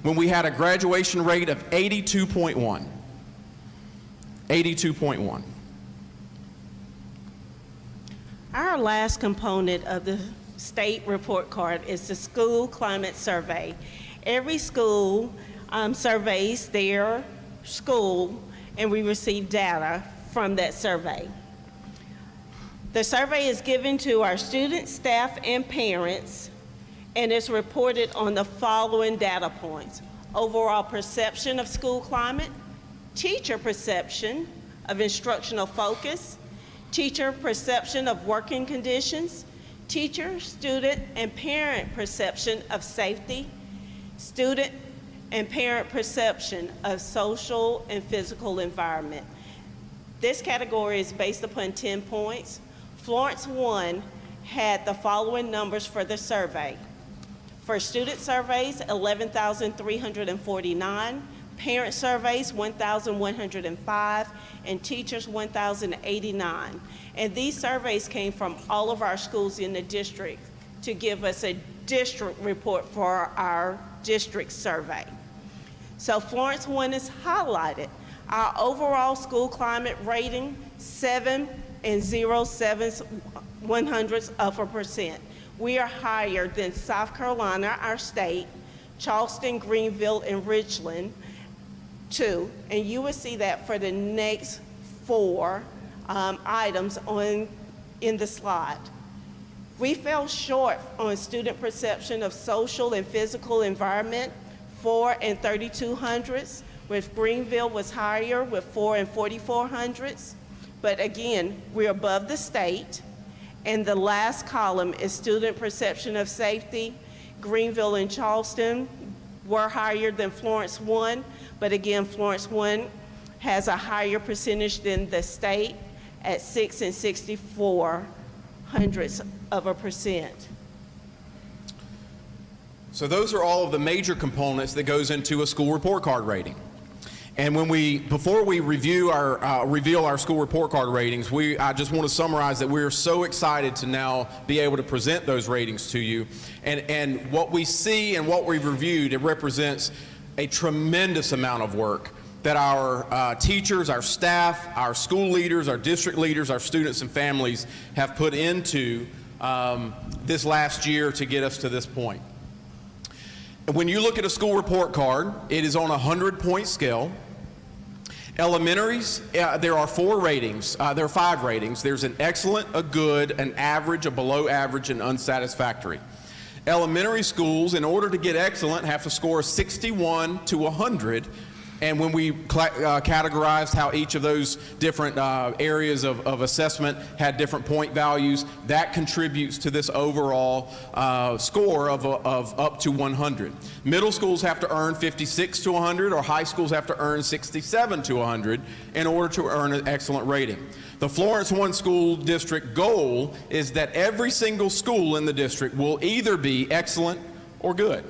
when we had a graduation rate of 82.1. 82.1. Our last component of the state report card is the school climate survey. Every school surveys their school, and we receive data from that survey. The survey is given to our students, staff, and parents, and is reported on the following data points: overall perception of school climate, teacher perception of instructional focus, teacher perception of working conditions, teacher, student, and parent perception of safety, student and parent perception of social and physical environment. This category is based upon 10 points. Florence 1 had the following numbers for the survey. For student surveys, 11,349, parent surveys, 1,105, and teachers, 1,089. And these surveys came from all of our schools in the district to give us a district report for our district survey. So Florence 1 is highlighted. Our overall school climate rating, 7.07%. We are higher than South Carolina, our state, Charleston, Greenville, and Richland, 2. And you will see that for the next 4 items in the slide. We fell short on student perception of social and physical environment, 4 and 3200s, with Greenville was higher with 4 and 4400s. But again, we're above the state. And the last column is student perception of safety. Greenville and Charleston were higher than Florence 1, but again, Florence 1 has a higher percentage than the state at 6 and 64%. So those are all of the major components that goes into a school report card rating. And before we reveal our school report card ratings, I just want to summarize that we're so excited to now be able to present those ratings to you. And what we see and what we've reviewed, it represents a tremendous amount of work that our teachers, our staff, our school leaders, our district leaders, our students and families have put into this last year to get us to this point. When you look at a school report card, it is on a 100-point scale. Elementaries, there are 4 ratings. There are 5 ratings. There's an excellent, a good, an average, a below average, and unsatisfactory. Elementary schools, in order to get excellent, have to score 61 to 100. And when we categorized how each of those different areas of assessment had different point values, that contributes to this overall score of up to 100. Middle schools have to earn 56 to 100, or high schools have to earn 67 to 100 in order to earn an excellent rating. The Florence 1 school district goal is that every single school in the district will either be excellent or good.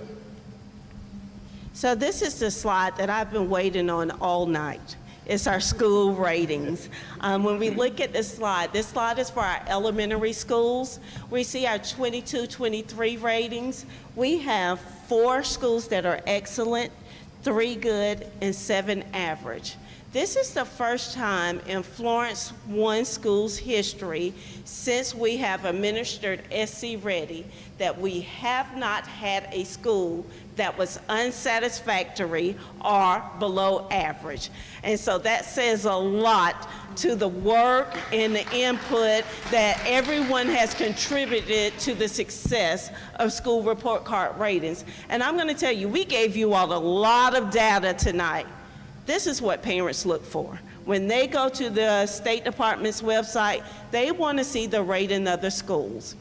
So this is the slide that I've been waiting on all night. It's our school ratings. When we look at this slide is for our elementary schools. We see our 22-23 ratings. We have 4 schools that are excellent, 3 good, and 7 average. This is the first time in Florence 1 school's history since we have administered SC Ready that we have not had a school that was unsatisfactory or below average. And so that says a lot to the work and the input that everyone has contributed to the success of school report card ratings. And I'm going to tell you, we gave you all a lot of data tonight. This is what parents look for. When they go to the State Department's website, they want to see the rating of the schools.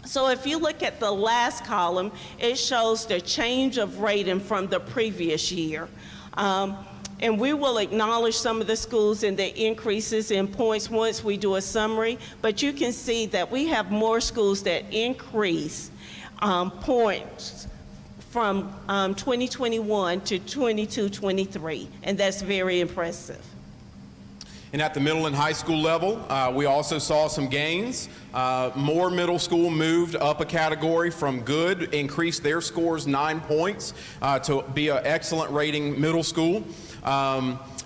So if you look at the last column, it shows the change of rating from the previous year. And we will acknowledge some of the schools and the increases in points once we do a summary, but you can see that we have more schools that increase points from 2021 to 22-23, and that's very impressive. And at the middle and high school level, we also saw some gains. More middle school moved up a category from good, increased their scores 9 points to be an excellent rating middle school.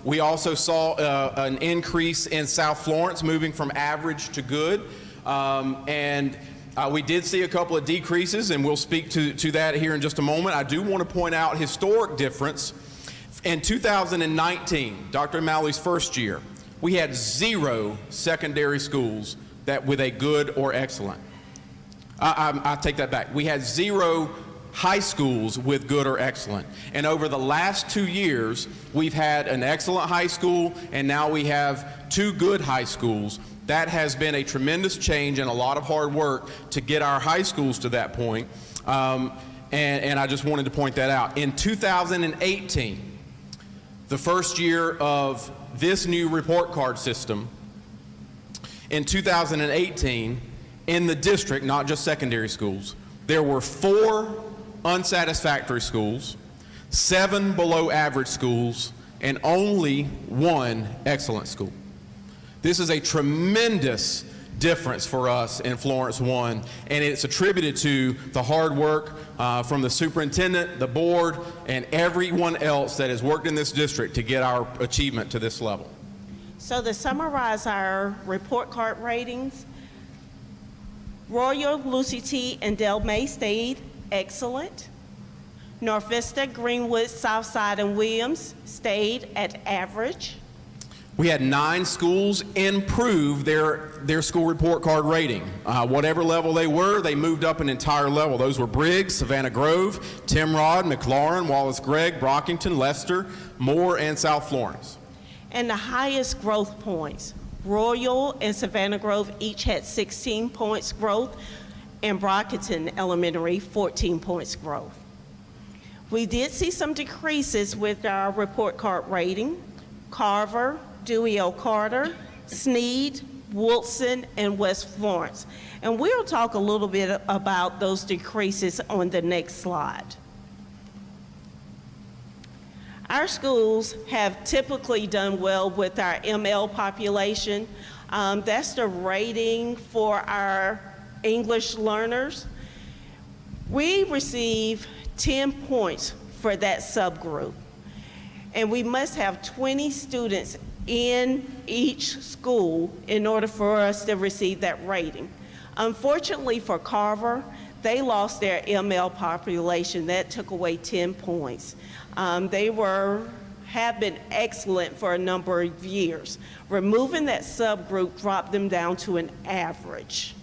We also saw an increase in South Florence moving from average to good. We did see a couple of decreases, and we'll speak to that here in just a moment. I do want to point out historic difference. In 2019, Dr. O'Malley's first year, we had 0 secondary schools that with a good or excellent. I take that back. We had 0 high schools with good or excellent. And over the last 2 years, we've had an excellent high school, and now we have 2 good high schools. That has been a tremendous change and a lot of hard work to get our high schools to that point. And I just wanted to point that out. In 2018, the first year of this new report card system, in 2018, in the district, not just secondary schools, there were 4 unsatisfactory schools, 7 below average schools, and only 1 excellent school. This is a tremendous difference for us in Florence 1, and it's attributed to the hard work from the superintendent, the board, and everyone else that has worked in this district to get our achievement to this level. So to summarize our report card ratings, Royal, Lucy T, and Del May stayed excellent. North Vista, Greenwood, Southside, and Williams stayed at average. We had 9 schools improve their school report card rating. Whatever level they were, they moved up an entire level. Those were Briggs, Savannah Grove, Timrod, McLaurin, Wallace Gregg, Brockington, Leicester, Moore, and South Florence. And the highest growth points, Royal and Savannah Grove each had 16 points growth, and Brockington Elementary 14 points growth. We did see some decreases with our report card rating. Carver, Dewey L. Carter, Sneed, Woodson, and West Florence. And we'll talk a little bit about those decreases on the next slide. Our schools have typically done well with our ML population. That's the rating for our English learners. We receive 10 points for that subgroup. And we must have 20 students in each school in order for us to receive that rating. Unfortunately for Carver, they lost their ML population. That took away 10 points. They have been excellent for a number of years. Removing that subgroup dropped them down to an average.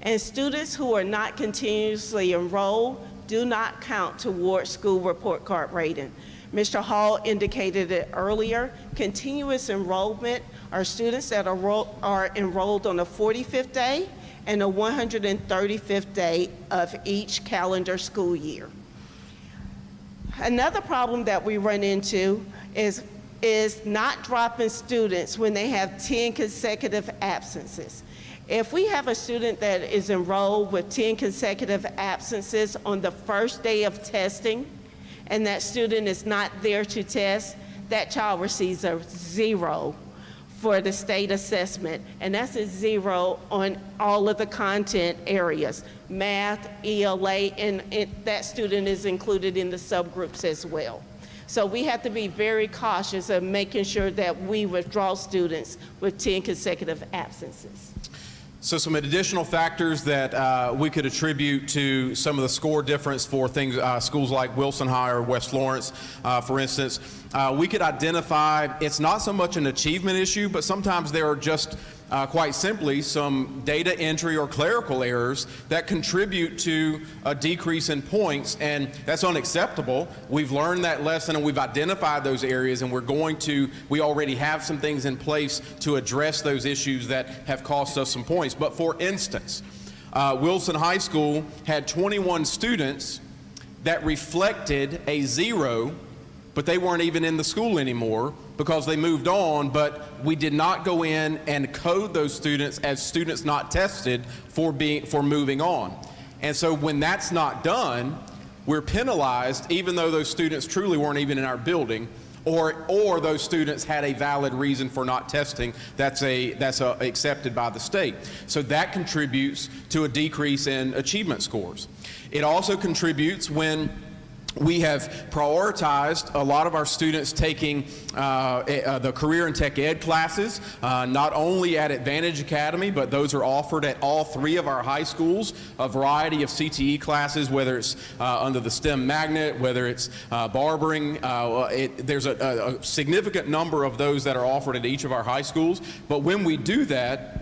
And students who are not continuously enrolled do not count toward school report card rating. Mr. Hall indicated it earlier. Continuous enrollment are students that are enrolled on the 45th day and the 135th day of each calendar school year. Another problem that we run into is not dropping students when they have 10 consecutive absences. If we have a student that is enrolled with 10 consecutive absences on the first day of testing, and that student is not there to test, that child receives a 0 for the state assessment, and that's a 0 on all of the content areas, math, ELA, and that student is included in the subgroups as well. So we have to be very cautious of making sure that we withdraw students with 10 consecutive absences. So some additional factors that we could attribute to some of the score difference for things, schools like Wilson High or West Florence, for instance, we could identify, it's not so much an achievement issue, but sometimes there are just quite simply some data entry or clerical errors that contribute to a decrease in points, and that's unacceptable. We've learned that lesson and we've identified those areas, and we already have some things in place to address those issues that have cost us some points. But for instance, Wilson High School had 21 students that reflected a 0 but they weren't even in the school anymore because they moved on, but we did not go in and code those students as students not tested for moving on. And so when that's not done, we're penalized even though those students truly weren't even in our building, or those students had a valid reason for not testing that's accepted by the state. So that contributes to a decrease in achievement scores. It also contributes when we have prioritized a lot of our students taking the career and tech ed classes, not only at Advantage Academy, but those are offered at all 3 of our high schools, a variety of CTE classes, whether it's under the STEM magnet, whether it's barbering. There's a significant number of those that are offered at each of our high schools. But when we do that,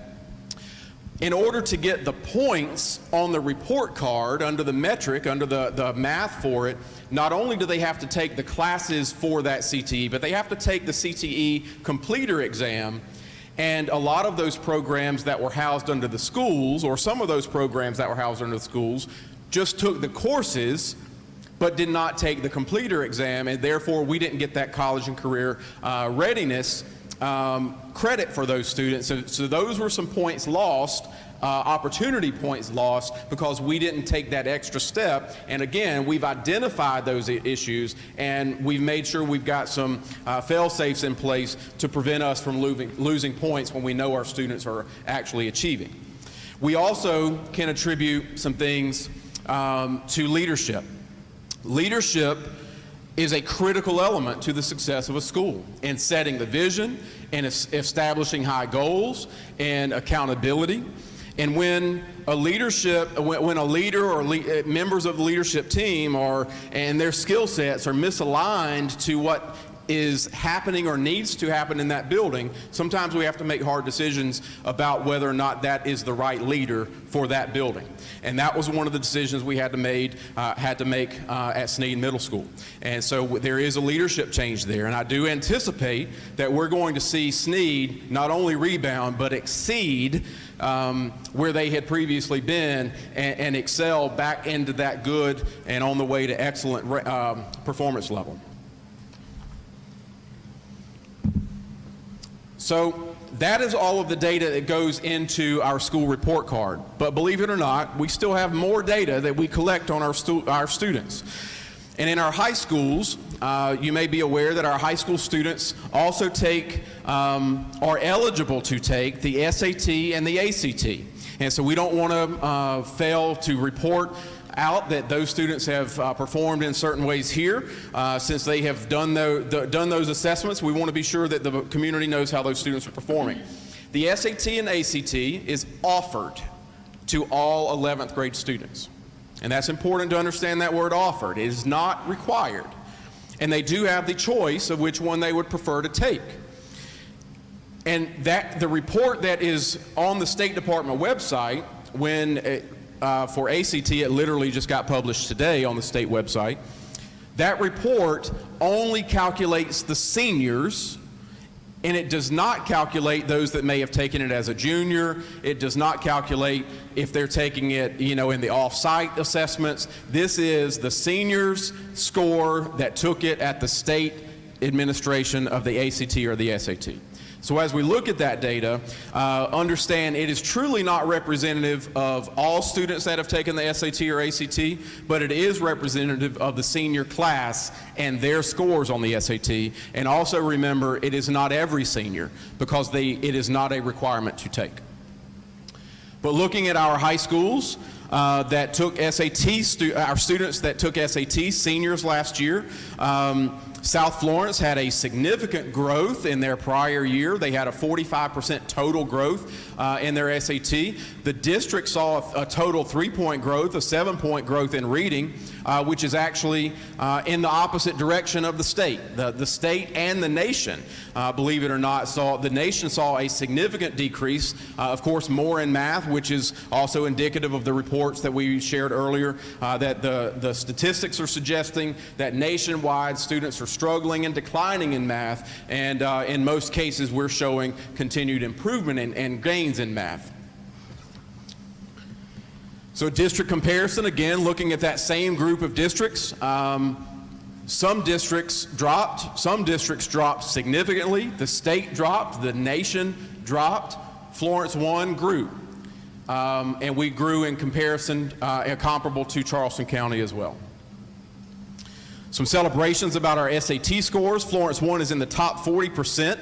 in order to get the points on the report card under the metric, under the math for it, not only do they have to take the classes for that CTE, but they have to take the CTE completer exam. And a lot of those programs that were housed under the schools, or some of those programs that were housed under the schools, just took the courses but did not take the completer exam, and therefore we didn't get that college and career readiness credit for those students. So those were some points lost, opportunity points lost, because we didn't take that extra step. And again, we've identified those issues, and we've made sure we've got some fail-safes in place to prevent us from losing points when we know our students are actually achieving. We also can attribute some things to leadership. Leadership is a critical element to the success of a school in setting the vision and establishing high goals and accountability. And when a leader or members of the leadership team and their skill sets are misaligned to what is happening or needs to happen in that building, sometimes we have to make hard decisions about whether or not that is the right leader for that building. And that was one of the decisions we had to make at Sneed Middle School. And so there is a leadership change there. And I do anticipate that we're going to see Sneed not only rebound, but exceed where they had previously been and excel back into that good and on the way to excellent performance level. So that is all of the data that goes into our school report card. But believe it or not, we still have more data that we collect on our students. And in our high schools, you may be aware that our high school students also are eligible to take the SAT and the ACT. And so we don't want to fail to report out that those students have performed in certain ways here. Since they have done those assessments, we want to be sure that the community knows how those students are performing. The SAT and ACT is offered to all 11th grade students. And that's important to understand that word offered. It is not required. And they do have the choice of which one they would prefer to take. And the report that is on the State Department website, for ACT, it literally just got published today on the state website. That report only calculates the seniors, and it does not calculate those that may have taken it as a junior. It does not calculate if they're taking it, in the off-site assessments. This is the seniors' score that took it at the state administration of the ACT or the SAT. So as we look at that data, understand it is truly not representative of all students that have taken the SAT or ACT, but it is representative of the senior class and their scores on the SAT. And also remember, it is not every senior, because it is not a requirement to take. But looking at our high schools that took SAT, our students that took SAT, seniors last year, South Florence had a significant growth in their prior year. They had a 45% total growth in their SAT. The district saw a total 3-point growth, a 7-point growth in reading, which is actually in the opposite direction of the state. The state and the nation, believe it or not, the nation saw a significant decrease, of course, more in math, which is also indicative of the reports that we shared earlier, that the statistics are suggesting that nationwide students are struggling and declining in math, and in most cases we're showing continued improvement and gains in math. So district comparison, again, looking at that same group of districts. Some districts dropped significantly. The state dropped, the nation dropped. Florence 1 grew, and we grew in comparison, comparable to Charleston County as well. Some celebrations about our SAT scores. Florence 1 is in the top 40%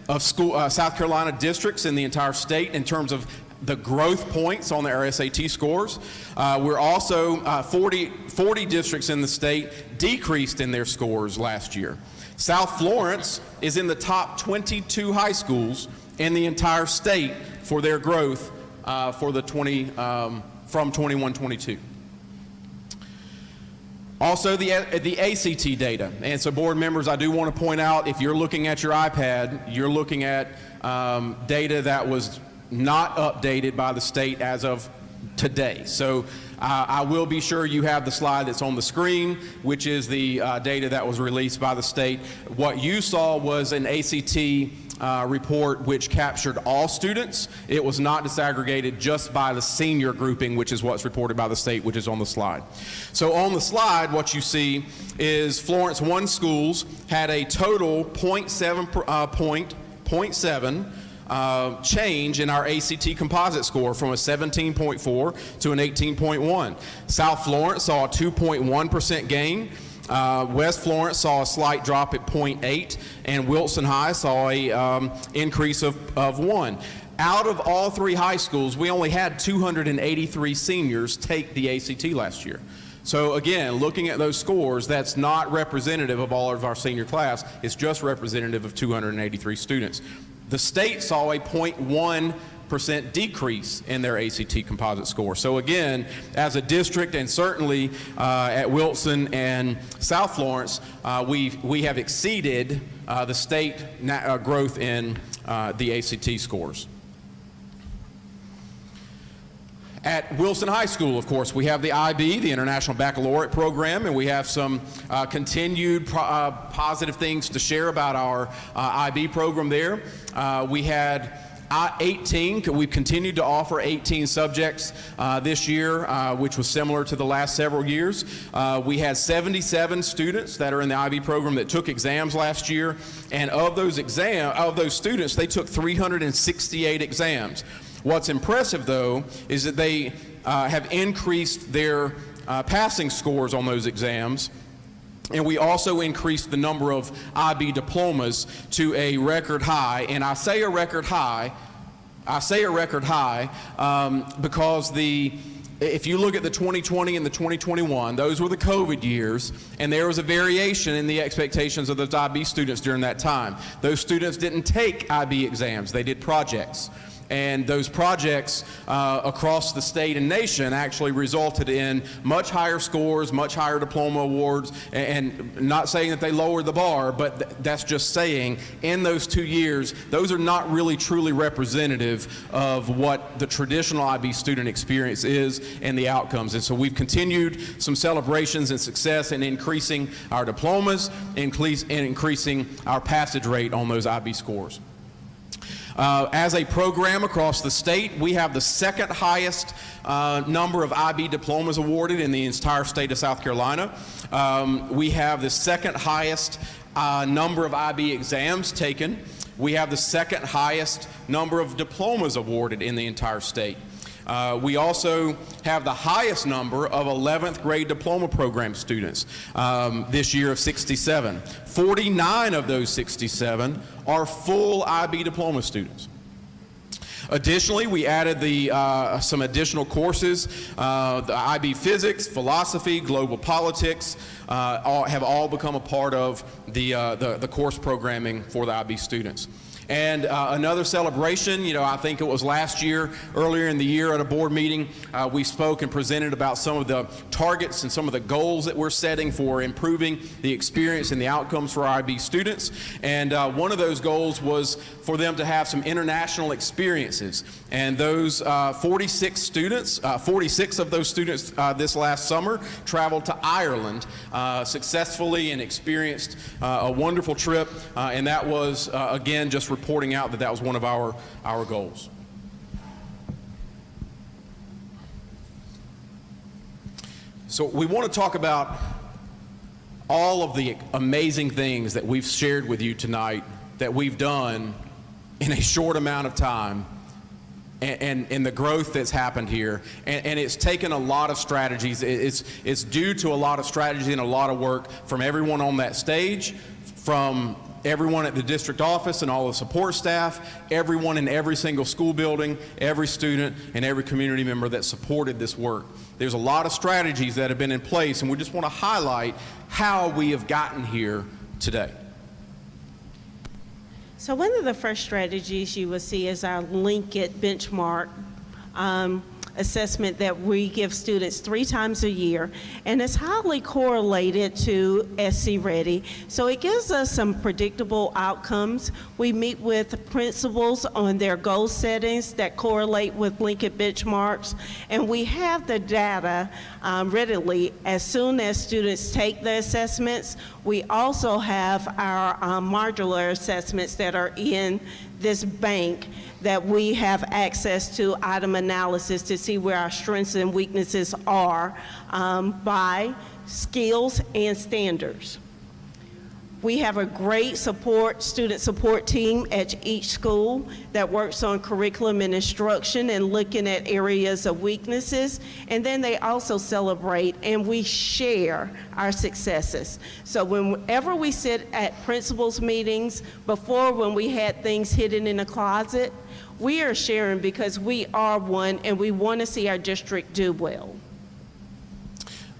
of South Carolina districts in the entire state in terms of the growth points on our SAT scores. We're also 40 districts in the state decreased in their scores last year. South Florence is in the top 22 high schools in the entire state for their growth for the from 21-22. Also, the ACT data. And so, board members, I do want to point out, if you're looking at your iPad, you're looking at data that was not updated by the state as of today. So I will be sure you have the slide that's on the screen, which is the data that was released by the state. What you saw was an ACT report which captured all students. It was not disaggregated just by the senior grouping, which is what's reported by the state, which is on the slide. So on the slide, what you see is Florence 1 schools had a total 0.7 change in our ACT composite score from a 17.4 to an 18.1. South Florence saw a 2.1% gain. West Florence saw a slight drop at 0.8, and Wilson High saw a increase of 1. Out of all three high schools, we only had 283 seniors take the ACT last year. So again, looking at those scores, that's not representative of all of our senior class. It's just representative of 283 students. The state saw a 0.1% decrease in their ACT composite score. So again, as a district, and certainly at Wilson and South Florence, we have exceeded the state growth in the ACT scores. At Wilson High School, of course, we have the IB, the International Baccalaureate Program, and we have some continued positive things to share about our IB program there. We had 18, we've continued to offer 18 subjects this year, which was similar to the last several years. We had 77 students that are in the IB program that took exams last year, and of those students, they took 368 exams. What's impressive, though, is that they have increased their passing scores on those exams, and we also increased the number of IB diplomas to a record high. And I say a record high because if you look at the 2020 and the 2021, those were the COVID years, and there was a variation in the expectations of those IB students during that time. Those students didn't take IB exams, they did projects. And those projects across the state and nation actually resulted in much higher scores, much higher diploma awards, and not saying that they lowered the bar, but that's just saying in those 2 years, those are not really truly representative of what the traditional IB student experience is and the outcomes. And so we've continued some celebrations and success in increasing our diplomas and increasing our passage rate on those IB scores. As a program across the state, we have the second highest number of IB diplomas awarded in the entire state of South Carolina. We have the second highest number of IB exams taken. We have the second highest number of diplomas awarded in the entire state. We also have the highest number of 11th grade diploma program students this year of 67. 49 of those 67 are full IB diploma students. Additionally, we added some additional courses. The IB Physics, Philosophy, Global Politics have all become a part of the course programming for the IB students. And another celebration, I think it was last year, earlier in the year at a board meeting, we spoke and presented about some of the targets and some of the goals that we're setting for improving the experience and the outcomes for our IB students. And one of those goals was for them to have some international experiences. And those 46 of those students this last summer traveled to Ireland successfully and experienced a wonderful trip. And that was, again, just reporting out that was one of our goals. So we want to talk about all of the amazing things that we've shared with you tonight that we've done in a short amount of time, and the growth that's happened here, and it's taken a lot of strategies. It's due to a lot of strategy and a lot of work from everyone on that stage, from everyone at the district office and all the support staff, everyone in every single school building, every student, and every community member that supported this work. There's a lot of strategies that have been in place, and we just want to highlight how we have gotten here today. So one of the first strategies you will see is our Link It benchmark assessment that we give students 3 times a year, and it's highly correlated to SC Ready. So it gives us some predictable outcomes. We meet with principals on their goal settings that correlate with Link It benchmarks, and we have the data readily as soon as students take the assessments. We also have our modular assessments that are in this bank that we have access to item analysis to see where our strengths and weaknesses are by skills and standards. We have a great student support team at each school that works on curriculum and instruction and looking at areas of weaknesses. And then they also celebrate and we share our successes. So whenever we sit at principals meetings, before when we had things hidden in a closet, we are sharing because we are one and we want to see our district do well.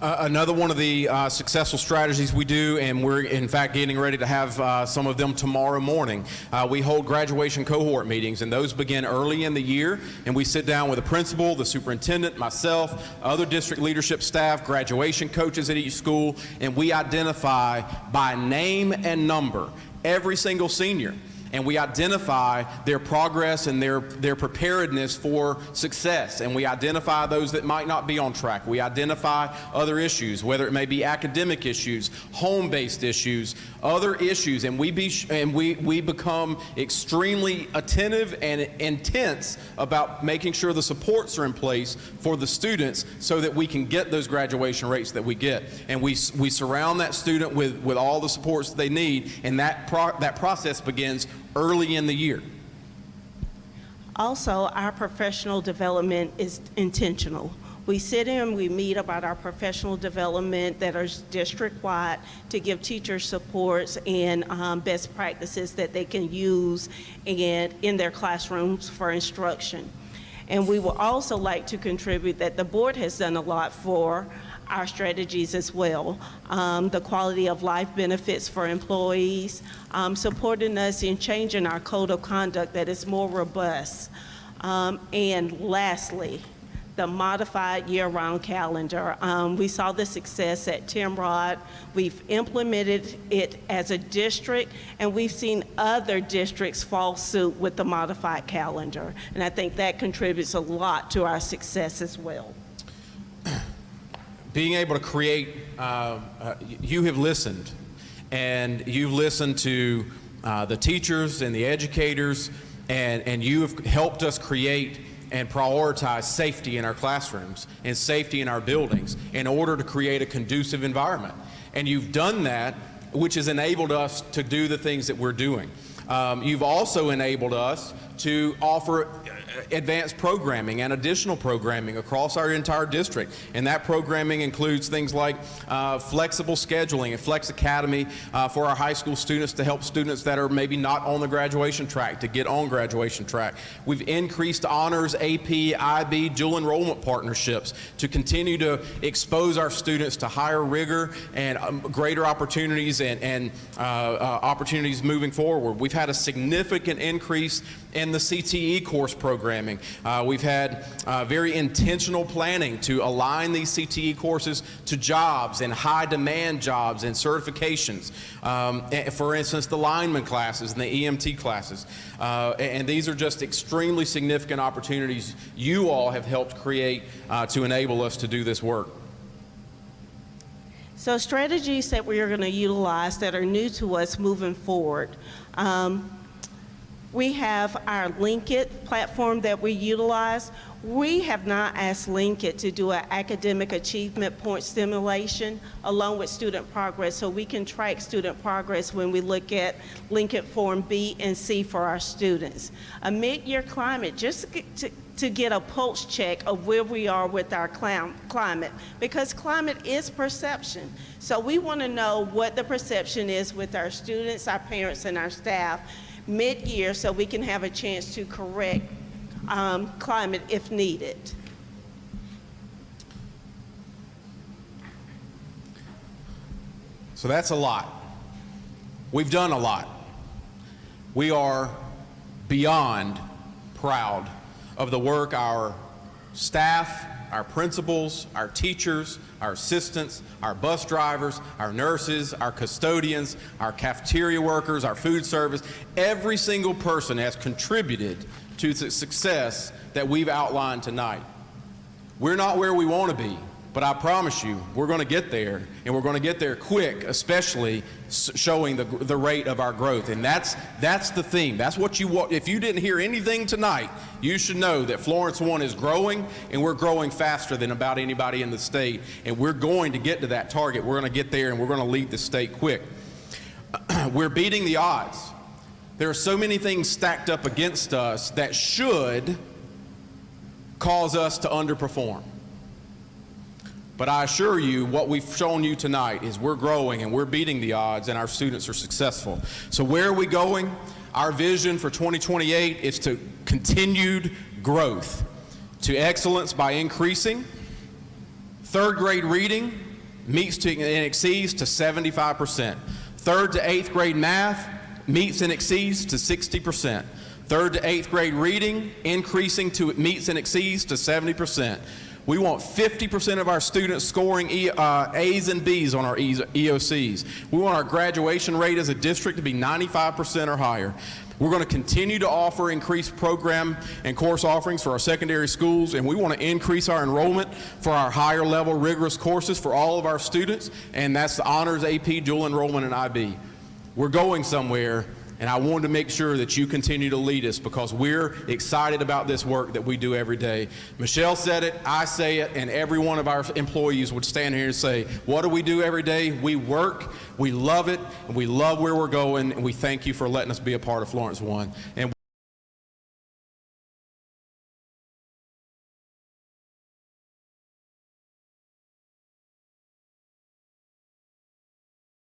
Another one of the successful strategies we do, and we're in fact getting ready to have some of them tomorrow morning, we hold graduation cohort meetings, and those begin early in the year, and we sit down with the principal, the superintendent, myself, other district leadership staff, graduation coaches at each school, and we identify by name and number every single senior. And we identify their progress and their preparedness for success. And we identify those that might not be on track. We identify other issues, whether it may be academic issues, home-based issues, other issues. And we become extremely attentive and intense about making sure the supports are in place for the students so that we can get those graduation rates that we get. And we surround that student with all the supports that they need, and that process begins early in the year. Also, our professional development is intentional. We sit in, we meet about our professional development that are district-wide to give teachers supports and best practices that they can use in their classrooms for instruction. And we would also like to contribute that the board has done a lot for our strategies as well. The quality of life benefits for employees, supporting us in changing our code of conduct that is more robust. And lastly, the modified year-round calendar. We saw the success at Timrod. We've implemented it as a district, and we've seen other districts follow suit with the modified calendar. And I think that contributes a lot to our success as well. Being able to create, you have listened, and you've listened to the teachers and the educators, and you have helped us create and prioritize safety in our classrooms and safety in our buildings in order to create a conducive environment. And you've done that, which has enabled us to do the things that we're doing. You've also enabled us to offer advanced programming and additional programming across our entire district. And that programming includes things like flexible scheduling and Flex Academy for our high school students to help students that are maybe not on the graduation track to get on graduation track. We've increased honors, AP, IB, dual enrollment partnerships to continue to expose our students to higher rigor and greater opportunities and opportunities moving forward. We've had a significant increase in the CTE course programming. We've had very intentional planning to align these CTE courses to jobs and high demand jobs and certifications. For instance, the lineman classes and the EMT classes. And these are just extremely significant opportunities you all have helped create to enable us to do this work. So strategies that we are going to utilize that are new to us moving forward. We have our Linkit platform that we utilize. We have not asked Linkit to do an academic achievement point simulation along with student progress, so we can track student progress when we look at Linkit Form B and C for our students. A mid-year climate, just to get a pulse check of where we are with our climate, because climate is perception. So we want to know what the perception is with our students, our parents, and our staff mid-year, so we can have a chance to correct climate if needed. So that's a lot. We've done a lot. We are beyond proud of the work our staff, our principals, our teachers, our assistants, our bus drivers, our nurses, our custodians, our cafeteria workers, our food service, every single person has contributed to the success that we've outlined tonight. We're not where we want to be, but I promise you, we're going to get there, and we're going to get there quick, especially showing the rate of our growth. And that's the theme. That's what you want. If you didn't hear anything tonight, you should know that Florence 1 is growing, and we're growing faster than about anybody in the state. And we're going to get to that target. We're going to get there, and we're going to lead the state quick. We're beating the odds. There are so many things stacked up against us that should cause us to underperform. But I assure you, what we've shown you tonight is we're growing and we're beating the odds, and our students are successful. So where are we going? Our vision for 2028 is to continued growth, to excellence by increasing. Third grade reading meets to and exceeds to 75%. Third to eighth grade math meets and exceeds to 60%. Third to eighth grade reading increasing to meets and exceeds to 70%. We want 50% of our students scoring A's and B's on our EOCs. We want our graduation rate as a district to be 95% or higher. We're going to continue to offer increased program and course offerings for our secondary schools, and we want to increase our enrollment for our higher level rigorous courses for all of our students, and that's the honors, AP, dual enrollment, and IB. We're going somewhere, and I wanted to make sure that you continue to lead us because we're excited about this work that we do every day. Michelle said it, I say it, and every one of our employees would stand here and say, what do we do every day? We work, we love it, and we love where we're going, and we thank you for letting us be a part of Florence 1. And